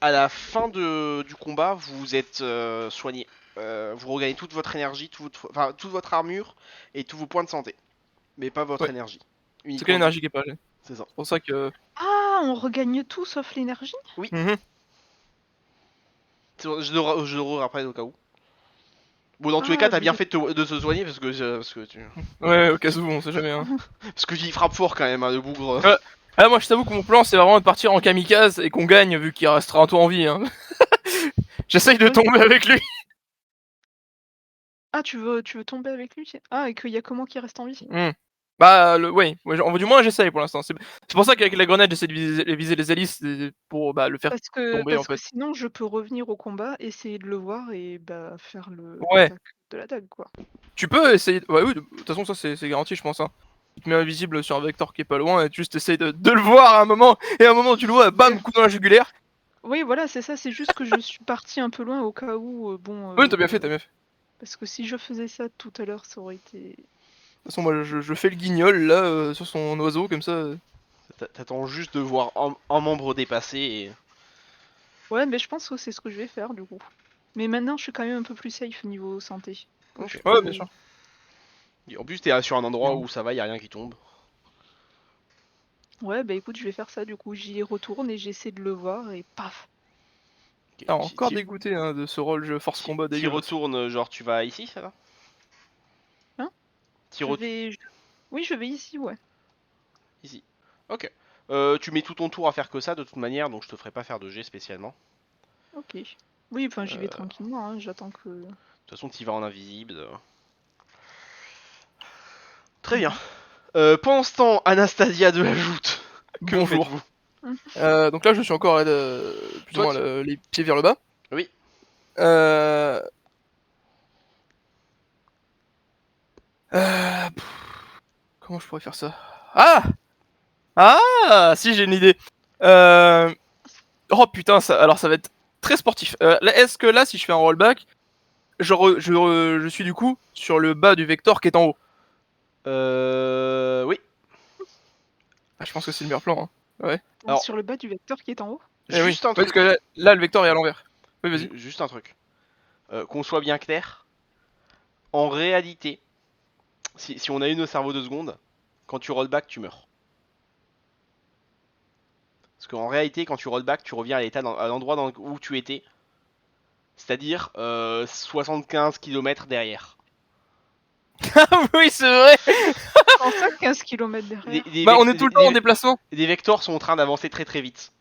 à la fin du combat, vous êtes soigné. Vous regagnez toute votre énergie, toute votre armure et tous vos points de santé. Mais pas votre Ouais, énergie. c'est que Uniquement vous. l'énergie qui est pas là. C'est ça. C'est pour ça que... Ah, on regagne tout sauf l'énergie? Oui, Mhm. je le rappelle au cas où. Bon, dans tous les cas, Ah, t'as je bien vais... fait de se soigner Ouais, au cas où, on sait jamais, hein. parce que j'y frappe fort quand même, hein, le bougre. Ouais. Ah, moi je t'avoue que mon plan c'est vraiment de partir en kamikaze et qu'on gagne vu qu'il restera un tour en vie, hein. J'essaye de Ouais. tomber avec lui. Ah, tu veux tomber avec lui? Ah, et qu'il y a que moi qui reste en vie? Hmm. Bah, ouais, du moins j'essaye pour l'instant. C'est pour ça qu'avec la grenade j'essaie de viser les hélices pour le faire tomber en Parce que fait. sinon je peux revenir au combat, essayer de le voir et bah faire Ouais, l'attaque de la dague, quoi. tu peux essayer. Ouais, oui, de toute façon, ça c'est garanti, je pense, hein. Tu te mets invisible sur un vecteur qui est pas loin et tu juste essayes de le voir à un moment, et à un moment tu le vois, Ouais. bam, coup dans la jugulaire. Oui, voilà, c'est ça, c'est juste que je suis partie un peu loin au cas où, Oui, t'as bien fait, t'as bien fait. parce que si je faisais ça tout à l'heure, ça aurait été... De toute façon, moi je fais le guignol là sur son oiseau comme ça. T'attends juste de voir un membre dépassé et. Ouais, mais je pense que c'est ce que je vais faire, du coup. Mais maintenant, je suis quand même un peu plus safe niveau santé. Donc je Ok. Ouais, peux... bien sûr. Et en plus, t'es sur un endroit Bien. où ça va, y a rien qui tombe. Ouais, bah écoute, je vais faire ça, du coup. J'y retourne et j'essaie de le voir et paf! Ok. Ah, encore dégoûté hein, de ce rôle jeu force combat T'y dégueulasse. retournes, genre tu vas ici, ça va? Hein? T'y Je retournes vais... Oui, je vais ici, ouais. ici. Ok. Tu mets tout ton tour à faire que ça de toute manière, donc je te ferai pas faire de jet spécialement. Ok. Oui, enfin, j'y vais De tranquillement, hein. J'attends que... toute façon, t'y vas en invisible. Très bien. Mhm. Pendant ce temps, Anastasia de la Joute, que Bonjour. faites-vous? Donc là je suis encore plus ou Toi, moins les pieds vers le bas. oui. Euh... Comment je pourrais faire ça? Ah! Ah! Si, j'ai une idée. Euh... Oh putain, alors ça va être très sportif. Est-ce que là, si je fais un rollback, je suis du coup sur le bas du vecteur qui est en haut? Oui. Ah, je pense que c'est le meilleur plan, hein. Ouais. Alors, Sur le bas du vecteur qui est en haut? Eh oui. juste un Parce que truc. là, le vecteur est à l'envers. Oui, vas-y. Juste un truc. Qu'on soit bien clair. En réalité, si on a eu nos cerveaux 2 secondes, quand tu rollback, tu meurs. Parce qu'en réalité, quand tu rollback, tu reviens à l'endroit où tu étais. C'est-à-dire 75 km derrière. Ah oui, c'est vrai! Comment ça, 15 km derrière? Bah, on est tout le temps en déplacement. Les vecteurs sont en train d'avancer très très vite.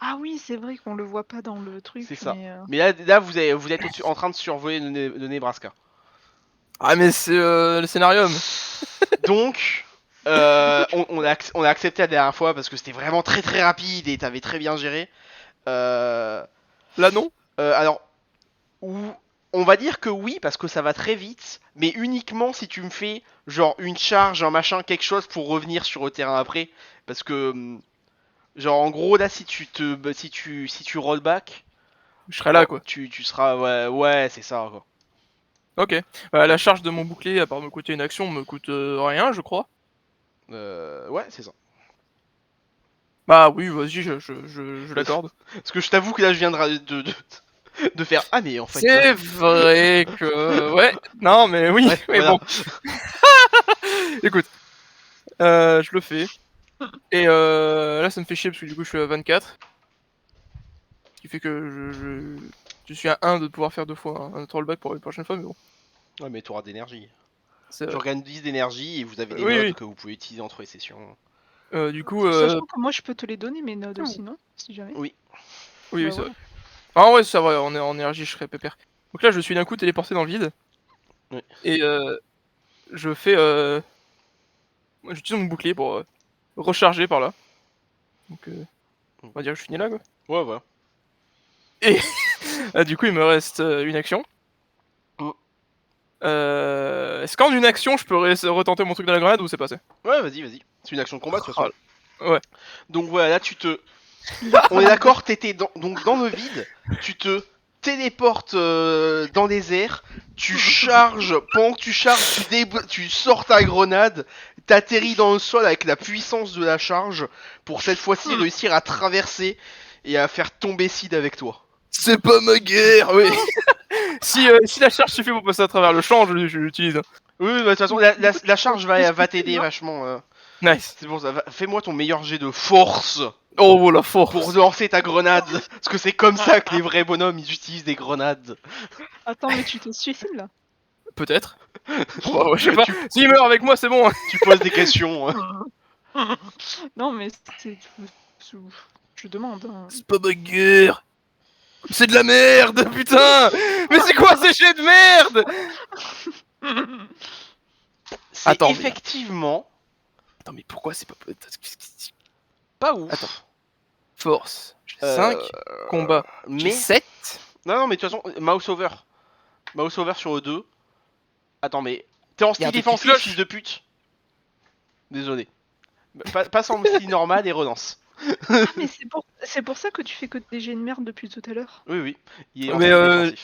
Ah oui, c'est vrai qu'on le voit pas dans le C'est truc, ça. mais... Mais là vous êtes en train de survoler le Nebraska. Ah, mais c'est le scénarium. Donc, on a accepté la dernière fois parce que c'était vraiment très très rapide et t'avais très bien géré. Euh, Là, non? alors, on va dire que oui parce que ça va très vite, mais uniquement si tu me fais genre une charge, un machin, quelque chose pour revenir sur le terrain après. Parce que, genre en gros là si tu roll back, Je serai là, quoi. Tu seras... Ouais, c'est ça, quoi. Ok. La charge de mon bouclier, à part me coûter une action, me coûte rien, je crois. Ouais, c'est ça. Bah oui, vas-y, je l'accorde. Parce que je t'avoue que là, je viens de faire... Ah, mais en fait... C'est vrai que... Ouais, non, mais oui, Ouais, mais voilà. bon. Écoute, je le fais. Et là, ça me fait chier parce que du coup, je suis à 24. Ce qui fait que je suis à 1 de pouvoir faire 2 fois un trollback pour une prochaine fois, mais bon. Ouais, mais t'auras d'énergie. c'est Tu vrai. organises 10 d'énergie et vous avez des Oui, nodes oui. que vous pouvez utiliser entre les sessions. Du coup, Sachant que moi je peux te les donner mes nodes aussi, non? Si jamais. Oui. oui, Bah c'est vrai. voilà. Ah ouais, c'est vrai, en énergie, je serais pépère. Donc là, je suis d'un coup téléporté dans le vide. Oui. Et je fais... j'utilise mon bouclier pour recharger par là. Donc, on va dire que je finis là, quoi. Ouais, voilà. Et du coup, il me reste une action. Mm. Est-ce qu'en une action, je peux retenter mon truc de la grenade ou c'est passé? Ouais, vas-y. C'est une action de combat, de toute façon. Ouais. Donc voilà, là, tu te... On est d'accord, t'étais donc dans le vide, tu te téléportes dans les airs, tu charges, pendant que tu charges, tu sors ta grenade, t'atterris dans le sol avec la puissance de la charge, pour cette fois-ci réussir à traverser et à faire tomber Sid avec toi. C'est pas ma guerre, oui. si la charge suffit pour passer à travers le champ, je l'utilise. Oui, bah, de toute façon, la charge va t'aider vachement. Nice. C'est bon, ça fais-moi ton meilleur jet de force Oh, la force. pour lancer ta grenade, parce que c'est comme ça que les vrais bonhommes, ils utilisent des grenades. Attends, mais tu te suicides là? Peut-être. Bon, je sais pas. S'il meurt avec moi, c'est bon. Tu poses des questions. Non, mais c'est. Je demande. Hein. C'est pas ma guerre. C'est de la merde, putain. Mais c'est quoi ces jets de merde? C'est Attends, mais- effectivement Attends, mais pourquoi c'est pas... pas ouf. Attends. Force. J'ai Euh, 5. Combat. J'ai Mais 7. non, mais de toute façon, mouse over sur le 2. Attends, mais t'es en Y a un style truc qui défensif, cloche. fils de pute. Désolé. Passe en style normal et relance. Ah, mais c'est pour ça que tu fais que des jets de merde depuis tout à l'heure. Oui, il est en Mais style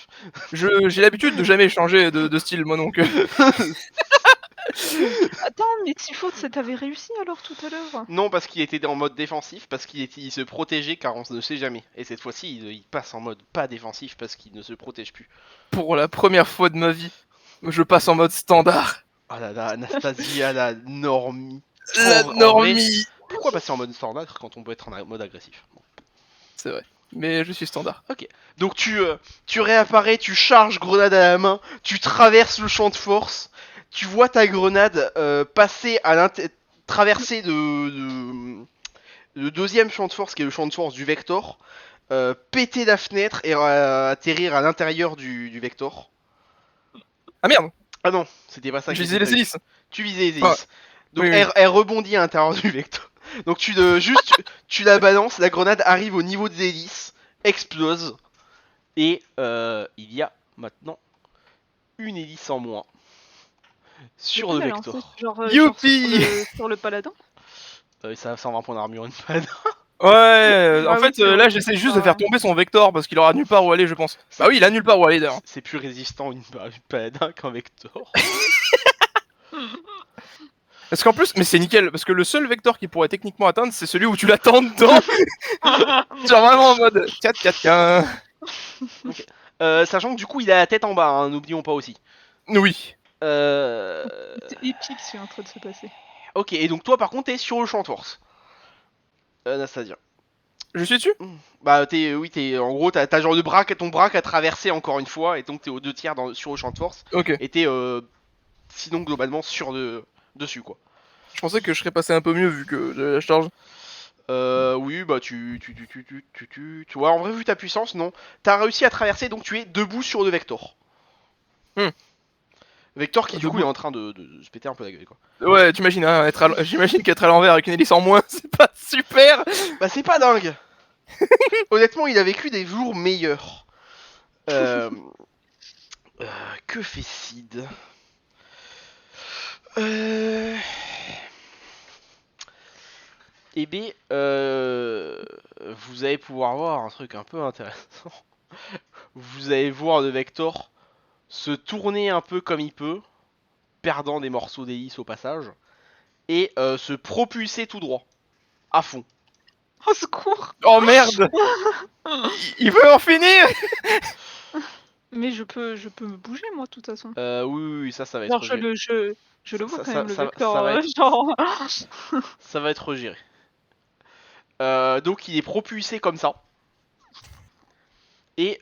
défensif. j'ai l'habitude de jamais changer de style, moi, donc... Attends, mais Tifo, ça t'avait réussi alors tout à l'heure? Non, parce qu'il était en mode défensif, parce il se protégeait car on ne sait jamais. Et cette fois-ci, il passe en mode pas défensif parce qu'il ne se protège plus. Pour la première fois de ma vie, je passe en mode standard. Ah là là, Anastasia, la normie. La En vrai, normie. pourquoi passer en mode standard quand on peut être en mode agressif? Bon. C'est vrai. Mais je suis standard. Donc tu réapparais, tu charges grenade à la main, tu traverses le champ de force, tu vois ta grenade passer traverser le deuxième champ de force qui est le champ de force du Vector, péter la fenêtre et atterrir à l'intérieur du Vector. Ah merde. Ah non, c'était pas ça. J'ai qui visé était les prévu. hélices. Tu visais les hélices. Ouais. Donc Oui, oui. elle rebondit à l'intérieur du Vector. Donc tu la balances, la grenade arrive au niveau des hélices, explose. Et il y a maintenant une hélice en moins sur le Lequel a lancé Vector. genre Youpi sur le paladin? Ça 120 points d'armure, une panne. Ouais, Ah en oui, fait, c'est vrai, là, c'est j'essaie juste pas- de faire tomber son Vector parce qu'il aura nulle part où aller, je pense. Bah oui, il a nulle part où aller d'ailleurs. C'est plus résistant une paladin qu'un Vector. Parce qu'en plus, mais c'est nickel, parce que le seul Vector qui pourrait techniquement atteindre, c'est celui où tu l'attends dedans. Genre vraiment en mode 4-4-1. Sachant que du coup il a la tête en bas, hein, n'oublions pas aussi. Oui. C'est épique ce qui est en train de se passer. Ok, et donc toi par contre t'es sur le champ de force. Anastasia. Je suis dessus? Bah t'es en gros t'as genre ton bras qui a traversé encore une fois et donc t'es aux 2 tiers sur le champ de force Ok. et t'es sinon globalement dessus quoi. Je pensais que je serais passé un peu mieux vu que la charge. Oui bah tu vois en vrai vu ta puissance non t'as réussi à traverser donc tu es debout sur le Vector. Vector qui du coup Debout. est en train de se péter un peu la gueule quoi. Ouais, t'imagines, hein, j'imagine qu'être à l'envers avec une hélice en moins, c'est pas super. Bah c'est pas dingue. Honnêtement il a vécu des jours meilleurs. Que fait Sid? Eh bien, vous allez pouvoir voir un truc un peu intéressant. vous allez voir le Vector se tourner un peu comme il peut, perdant des morceaux d'hélice au passage, et se propulser tout droit, à fond. Au secours. Oh merde. Il veut en finir. Mais je peux me bouger moi de toute façon. Oui, ça va Genre être géré. je le vois Ça, quand ça, même le ça, vecteur, ça va être, genre. ça va être géré. Donc il est propulsé comme ça. Et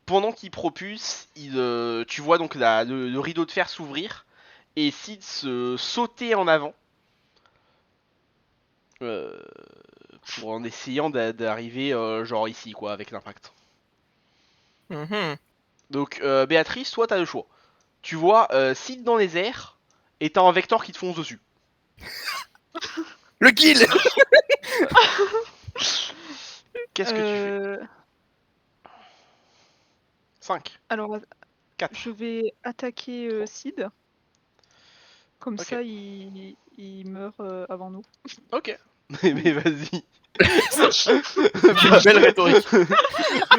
pendant qu'il propulse, tu vois donc le rideau de fer s'ouvrir et Sid se sauter en avant euh, pour en essayant d'arriver genre ici quoi avec l'impact. Mhm. Donc Béatrice, toi t'as le choix. Tu vois Sid dans les airs et t'as un Vector qui te fonce dessus. Le kill. Qu'est-ce que tu fais? Euh, 5, alors 4, je vais attaquer 3. Sid. Comme Ok. ça il meurt avant nous. Ok. Mais vas-y. Une belle rhétorique.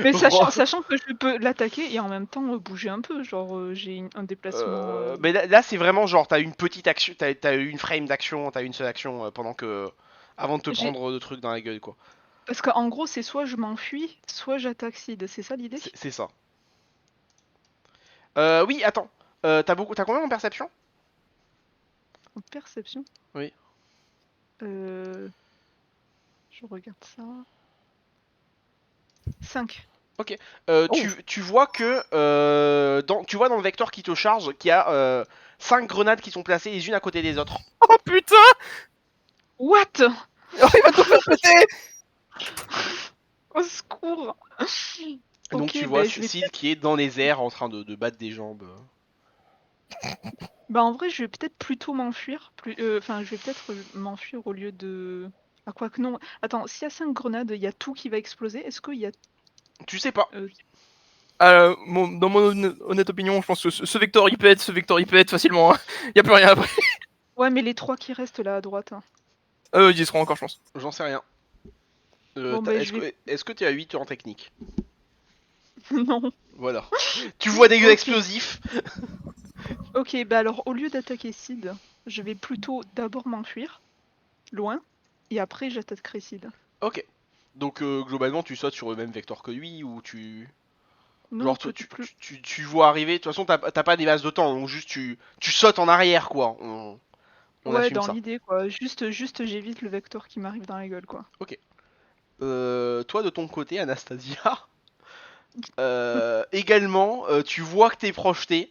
Mais Roi. sachant que je peux l'attaquer et en même temps bouger un peu, genre j'ai un déplacement. Mais là, c'est vraiment genre t'as une petite action, t'as une frame d'action, t'as une seule action pendant que avant de te J'ai- prendre le truc dans la gueule quoi. Parce qu'en gros c'est soit je m'enfuis, soit j'attaque Sid, c'est ça l'idée? C'est ça. Oui, attends. T'as combien en perception? En perception. Oui. Je regarde ça. 5. Ok. Oh. Tu vois que tu vois dans le vecteur qui te charge qu'il y a 5 grenades qui sont placées les unes à côté des autres. Oh putain. What? Oh, il va tout faire péter. Au secours! Donc Ok, tu vois ben je vais Sid qui est dans les airs en train de battre des jambes. Bah en vrai, je vais peut-être plutôt m'enfuir. Enfin, je vais peut-être m'enfuir au lieu de. Ah, quoi que non. Attends, s'il y a 5 grenades, il y a tout qui va exploser. Est-ce qu'il y a. Tu sais pas. euh, Dans mon honnête opinion, je pense que ce Vector il pète facilement. Hein. Y a plus rien après. Ouais, mais les 3 qui restent là à droite, hein. Ils y seront encore, je pense. J'en sais rien. Bon, ben je vais. Est-ce que t'es à 8 en technique? Non. Voilà. Tu vois des gueules Ok. explosifs. Ok, bah alors au lieu d'attaquer Sid, je vais plutôt d'abord m'enfuir, loin, et après j'attaquerai Sid. Ok. Donc globalement tu sautes sur le même vecteur que lui ou tu... Non, Genre peut-être plus. tu vois arriver, de toute façon t'as pas des bases de temps, donc juste tu sautes en arrière quoi. On Ouais, assume dans ça. l'idée, quoi. Juste j'évite le vecteur qui m'arrive dans la gueule, quoi. Ok. Toi de ton côté Anastasia, également tu vois que t'es projeté.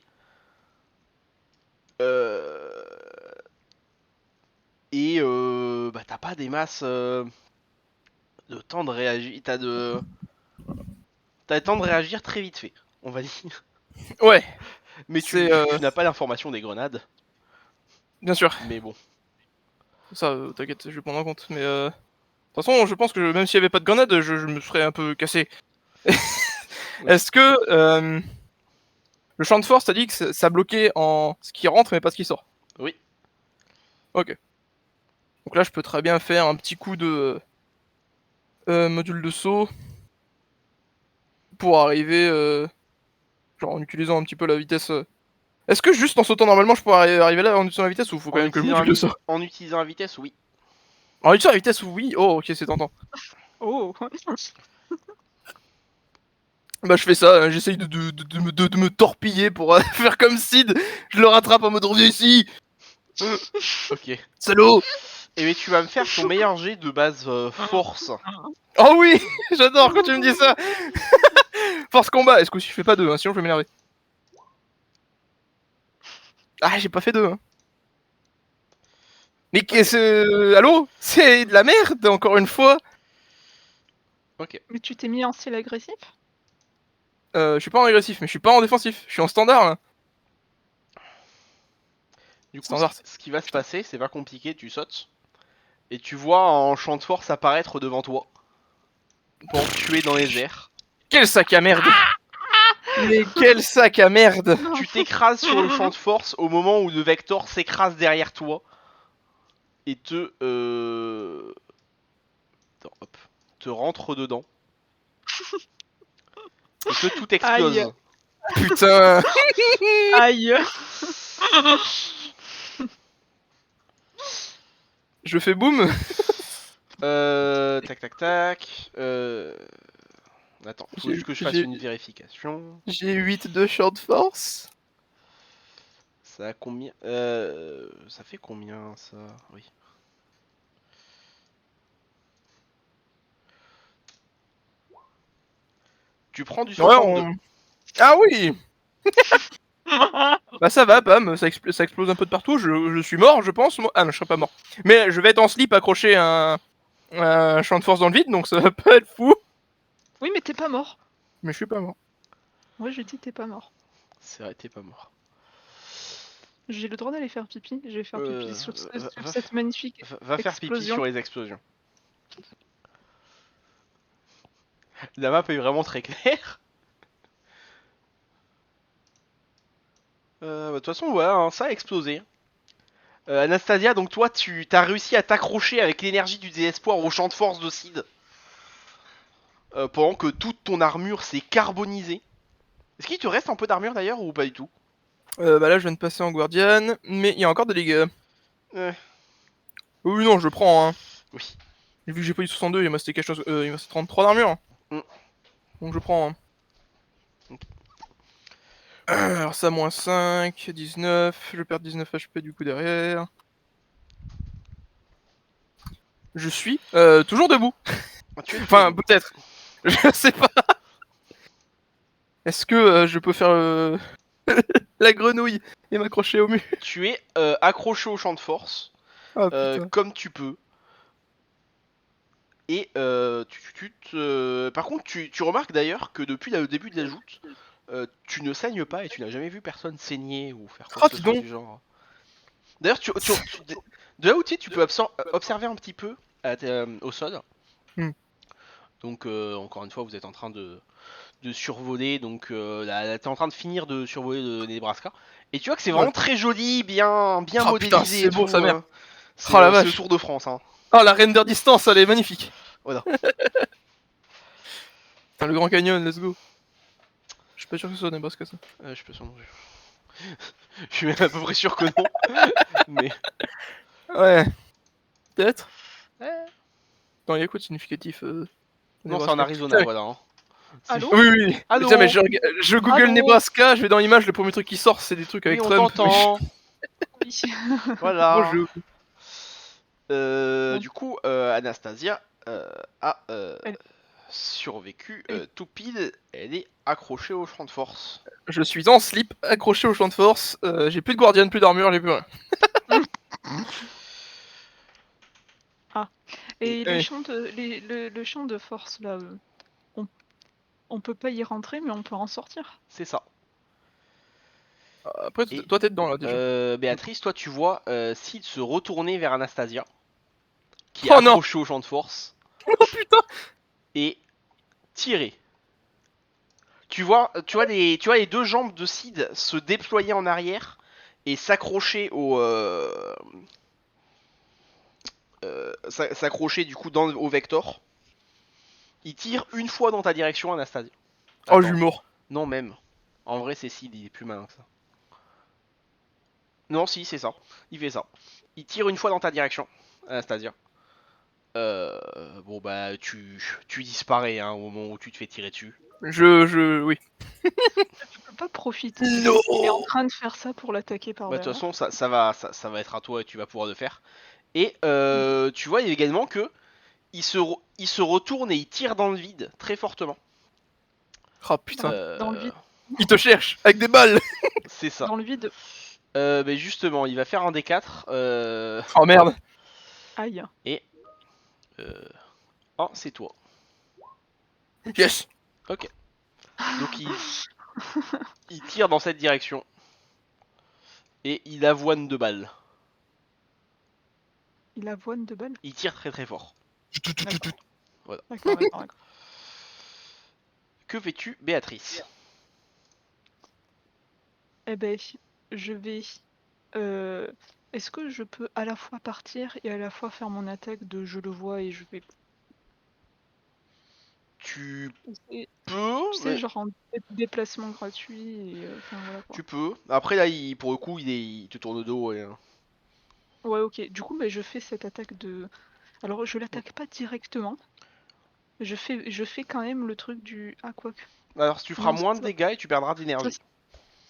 Euh, et bah t'as pas des masses de temps de réagir. T'as le temps de réagir très vite fait, on va dire. Ouais, Mais c'est tu n'as pas l'information des grenades. bien sûr. Mais bon. Ça, t'inquiète, je vais prendre en compte. Mais de toute façon, je pense que même s'il y avait pas de grenade, je me serais un peu cassé. Oui. Est-ce que le champ de force, t'as dit que ça bloquait en ce qui rentre mais pas ce qui sort? Oui. Ok. Donc là, je peux très bien faire un petit coup de module de saut pour arriver, genre en utilisant un petit peu la vitesse. Est-ce que juste en sautant normalement, je pourrais arriver là en utilisant la vitesse ou faut quand même que le module de saut? En utilisant la vitesse, oui. En utilisant la vitesse, oui. Oh, ok, c'est tentant. Oh! Bah, je fais ça, hein, j'essaye de me torpiller pour faire comme Sid. Je le rattrape en mode reviens ici, Ok. salaud! Et mais tu vas me faire ton meilleur jet de base force. Oh oui, j'adore quand tu me dis ça. Force combat. Est-ce que si je fais pas deux, hein, sinon je vais m'énerver. Ah, j'ai pas fait deux. Hein. Mais qu'est-ce... Allô? C'est de la merde, encore une fois. Ok. Mais tu t'es mis en style agressif? Je suis pas en agressif, mais je suis pas en défensif. Je suis en standard, là. Du coup, Standard. ce qui va se passer, c'est pas compliqué, tu sautes. Et tu vois un champ de force apparaître devant toi. Pendant que tu es dans les airs. Quel sac à merde. Mais quel sac à merde. Tu t'écrases sur le champ de force au moment où le Vector s'écrase derrière toi. Et Attends, hop. Te rentre dedans. que tout explose. Aïe. Putain. Aïe. Je fais boum. Tac tac tac. Attends, faut juste que je fasse une vérification. J'ai 8 de short force. Ça a combien ça fait combien ça? Oui. Tu prends du Ouais, 62. Ah oui. Bah ça va, bam, ça explose un peu de partout, je suis mort, je pense. Moi. Ah non, je serais pas mort. Mais je vais être en slip accroché à un champ de force dans le vide, donc ça va pas être fou. Oui, mais t'es pas mort. Mais je suis pas mort. Moi, je dis t'es pas mort. C'est vrai, t'es pas mort. J'ai le droit d'aller faire pipi. Je vais faire pipi sur, sur Va, cette magnifique va faire pipi explosion. sur les explosions. La map est vraiment très claire. De toute façon, voilà, hein, ça a explosé. Anastasia, donc toi, tu as réussi à t'accrocher avec l'énergie du désespoir au champ de force de Sid. Pendant que toute ton armure s'est carbonisée. Est-ce qu'il te reste un peu d'armure d'ailleurs ou pas du tout? Bah là, je viens de passer en Guardian, mais il y a encore des dégâts. euh, Oui, non, je prends, hein. Oui. Vu que j'ai pas eu 62, il me restait quelque chose, il me restait 33 d'armure. Mm. Donc je prends, hein. Ok. Alors ça, moins 5, 19, je perds 19 HP du coup derrière. Je suis toujours debout. Ah, tu es Enfin, debout. peut-être. Je sais pas. Est-ce que je peux faire la grenouille et m'accrocher au mur? Tu es accroché au champ de force, Ah putain. comme tu peux. Et par contre, tu remarques d'ailleurs que depuis le début de la joute, tu ne saignes pas et tu n'as jamais vu personne saigner ou faire quoi Ah, que ce dis soit donc. du genre. D'ailleurs, de là où tu sais, tu peux observer un petit peu au sol. Hmm. Donc, encore une fois, vous êtes en train de survoler. Donc, t'es en train de finir de survoler le Nebraska. Et tu vois que c'est Ouais. vraiment très joli, bien Ah putain, modélisé et c'est beau tout. sa mère. C'est Oh la c'est le vache. Tour de France, hein. Oh la render distance, elle est magnifique. Voilà. Putain, le Grand Canyon, let's go. Je suis pas sûr que ce soit Nebraska ça. Je peux sûrement. Je suis même à peu près sûr que non. Mais. Ouais, peut-être. Ouais. Non, il y a quoi de significatif Non, c'est en Nebraska? Arizona, Tiens, voilà. Hein. Allô? oui, oui, oui. Mais tiens, mais Allô. je google Allô? Nebraska, je vais dans l'image, le premier truc qui sort, c'est des trucs Oui, avec on Trump. t'entend. Oui. Voilà. Bonjour. Bon, Du coup, Anastasia a elle- survécu elle- tout pile. Elle est accrochée au champ de force. Je suis en slip, accroché au champ de force. J'ai plus de guardian, plus d'armure, j'ai plus rien. Ah. Et Et les Oui. champs de, le champ de force, là, on, on peut pas y rentrer, mais on peut en sortir. c'est ça. Après, Et toi, t'es dedans là déjà. Béatrice, toi, tu vois Sid se retourner vers Anastasia, qui est Oh non. accrochée au champ de force, Oh putain. et tirer. Tu vois les deux jambes de Sid se déployer en arrière et s'accrocher s'accrocher du coup au vector. Il tire une fois dans ta direction, Anastasia. Oh, je suis Attends, mort. non même. En vrai, c'est Sid, il est plus malin que ça. Non, si, c'est ça. Il fait ça. Il tire une fois dans ta direction, Anastasia. Bon bah tu disparais hein, au moment où tu te fais tirer dessus. Oui. Tu peux pas profiter Non. qu'il est en train de faire ça pour l'attaquer par Bah de toute façon derrière. ça va être à toi et tu vas pouvoir le faire. Et Mm. tu vois également que il se retourne et il tire dans le vide très fortement. Oh putain. Dans le vide. Il te cherche avec des balles. C'est ça. Dans le vide. Mais justement, il va faire un D4. Oh merde. Aïe. Et euh, oh c'est toi. Yes. Ok. Donc il tire dans cette direction et il avoine 2 balles. Il avoine de balles. Il tire très très fort. D'accord. Voilà. D'accord. Que fais-tu, Béatrice? Eh ben, je vais. euh, Est-ce que je peux à la fois partir et à la fois faire mon attaque de je le vois et je vais. tu Et peux, tu sais, mais genre en déplacement gratuit et enfin voilà quoi. tu peux. Après là, pour le coup, il te tourne le dos. Ouais, ok. Du coup, bah, je fais cette attaque de. Alors, je l'attaque pas directement. Je fais quand même le truc du. Ah, quoique. Alors tu feras Non, moins de dégâts et tu perdras ça, d'énergie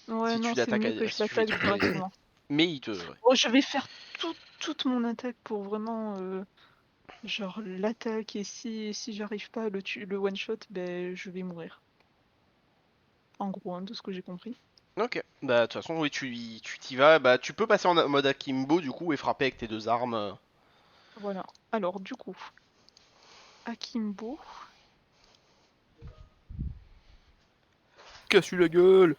ouais, si non, tu c'est l'attaques mieux que je si tu fais l'attaque tout. directement. Mais il te. Ouais. Bon, je vais faire toute mon attaque pour vraiment. Genre l'attaque, et si j'arrive pas à le one shot, ben je vais mourir. En gros, hein, de ce que j'ai compris. Ok. Bah de toute façon, oui, tu t'y vas. Bah tu peux passer en mode akimbo du coup et frapper avec tes deux armes. Voilà. Alors, du coup, Akimbo. Casse-lui la gueule.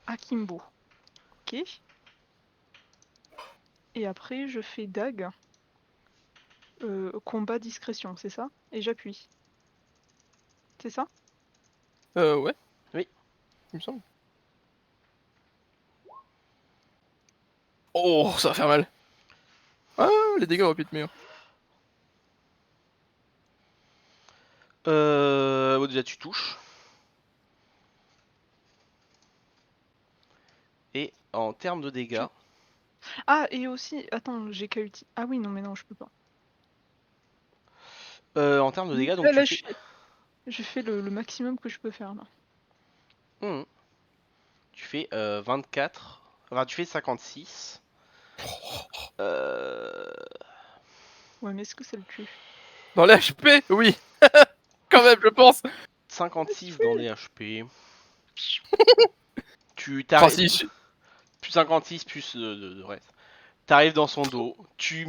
Akimbo. Ok. Et après, je fais Dag. Combat discrétion, c'est ça? Et j'appuie. C'est ça? Ouais, Oui. il me semble. Oh, ça va faire mal. Ah, les dégâts auraient pu être meilleurs. Bon, déjà tu touches. Et en termes de dégâts. Ah, et aussi, attends, j'ai qu'à utiliser. Ah oui, non, mais non, je peux pas. En termes de dégâts, donc Là, tu là, fais. je fais le maximum que je peux faire là. Mhm. Tu fais 24. Enfin, tu fais 56. Euh... Ouais, mais est-ce que ça le tue? Dans les HP, oui. Quand même, je pense. 56 dans les HP. Tu Oh, t'arrives. si. Plus 56 plus de reste. T'arrives dans son dos, tu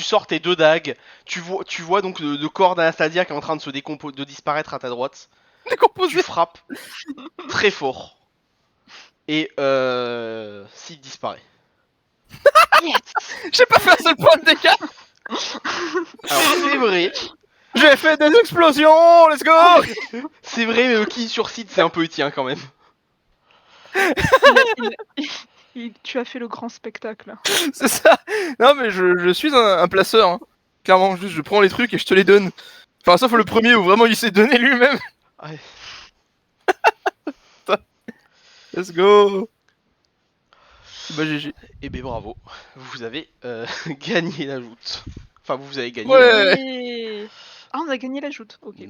sors tes deux dagues, tu vois donc le corps d'Anastasia qui est en train de de disparaître à ta droite. Tu Décomposé. frappes très fort et Sid disparaît. Yes. J'ai pas fait un seul point de dégâts. Alors c'est vrai, J'ai fait des explosions. Let's go. c'est vrai, mais le kill sur Sid c'est un peu étien quand même. Tu as fait le grand spectacle. C'est ça. Non, mais je suis un placeur. Hein. Clairement, juste je prends les trucs et je te les donne. Enfin, sauf le premier où vraiment il s'est donné lui-même. Ouais. Let's go. Bah, GG. Et ben bravo, vous avez gagné la joute. Enfin vous avez gagné. Ouais. Et... Ah, on a gagné la joute. Ok.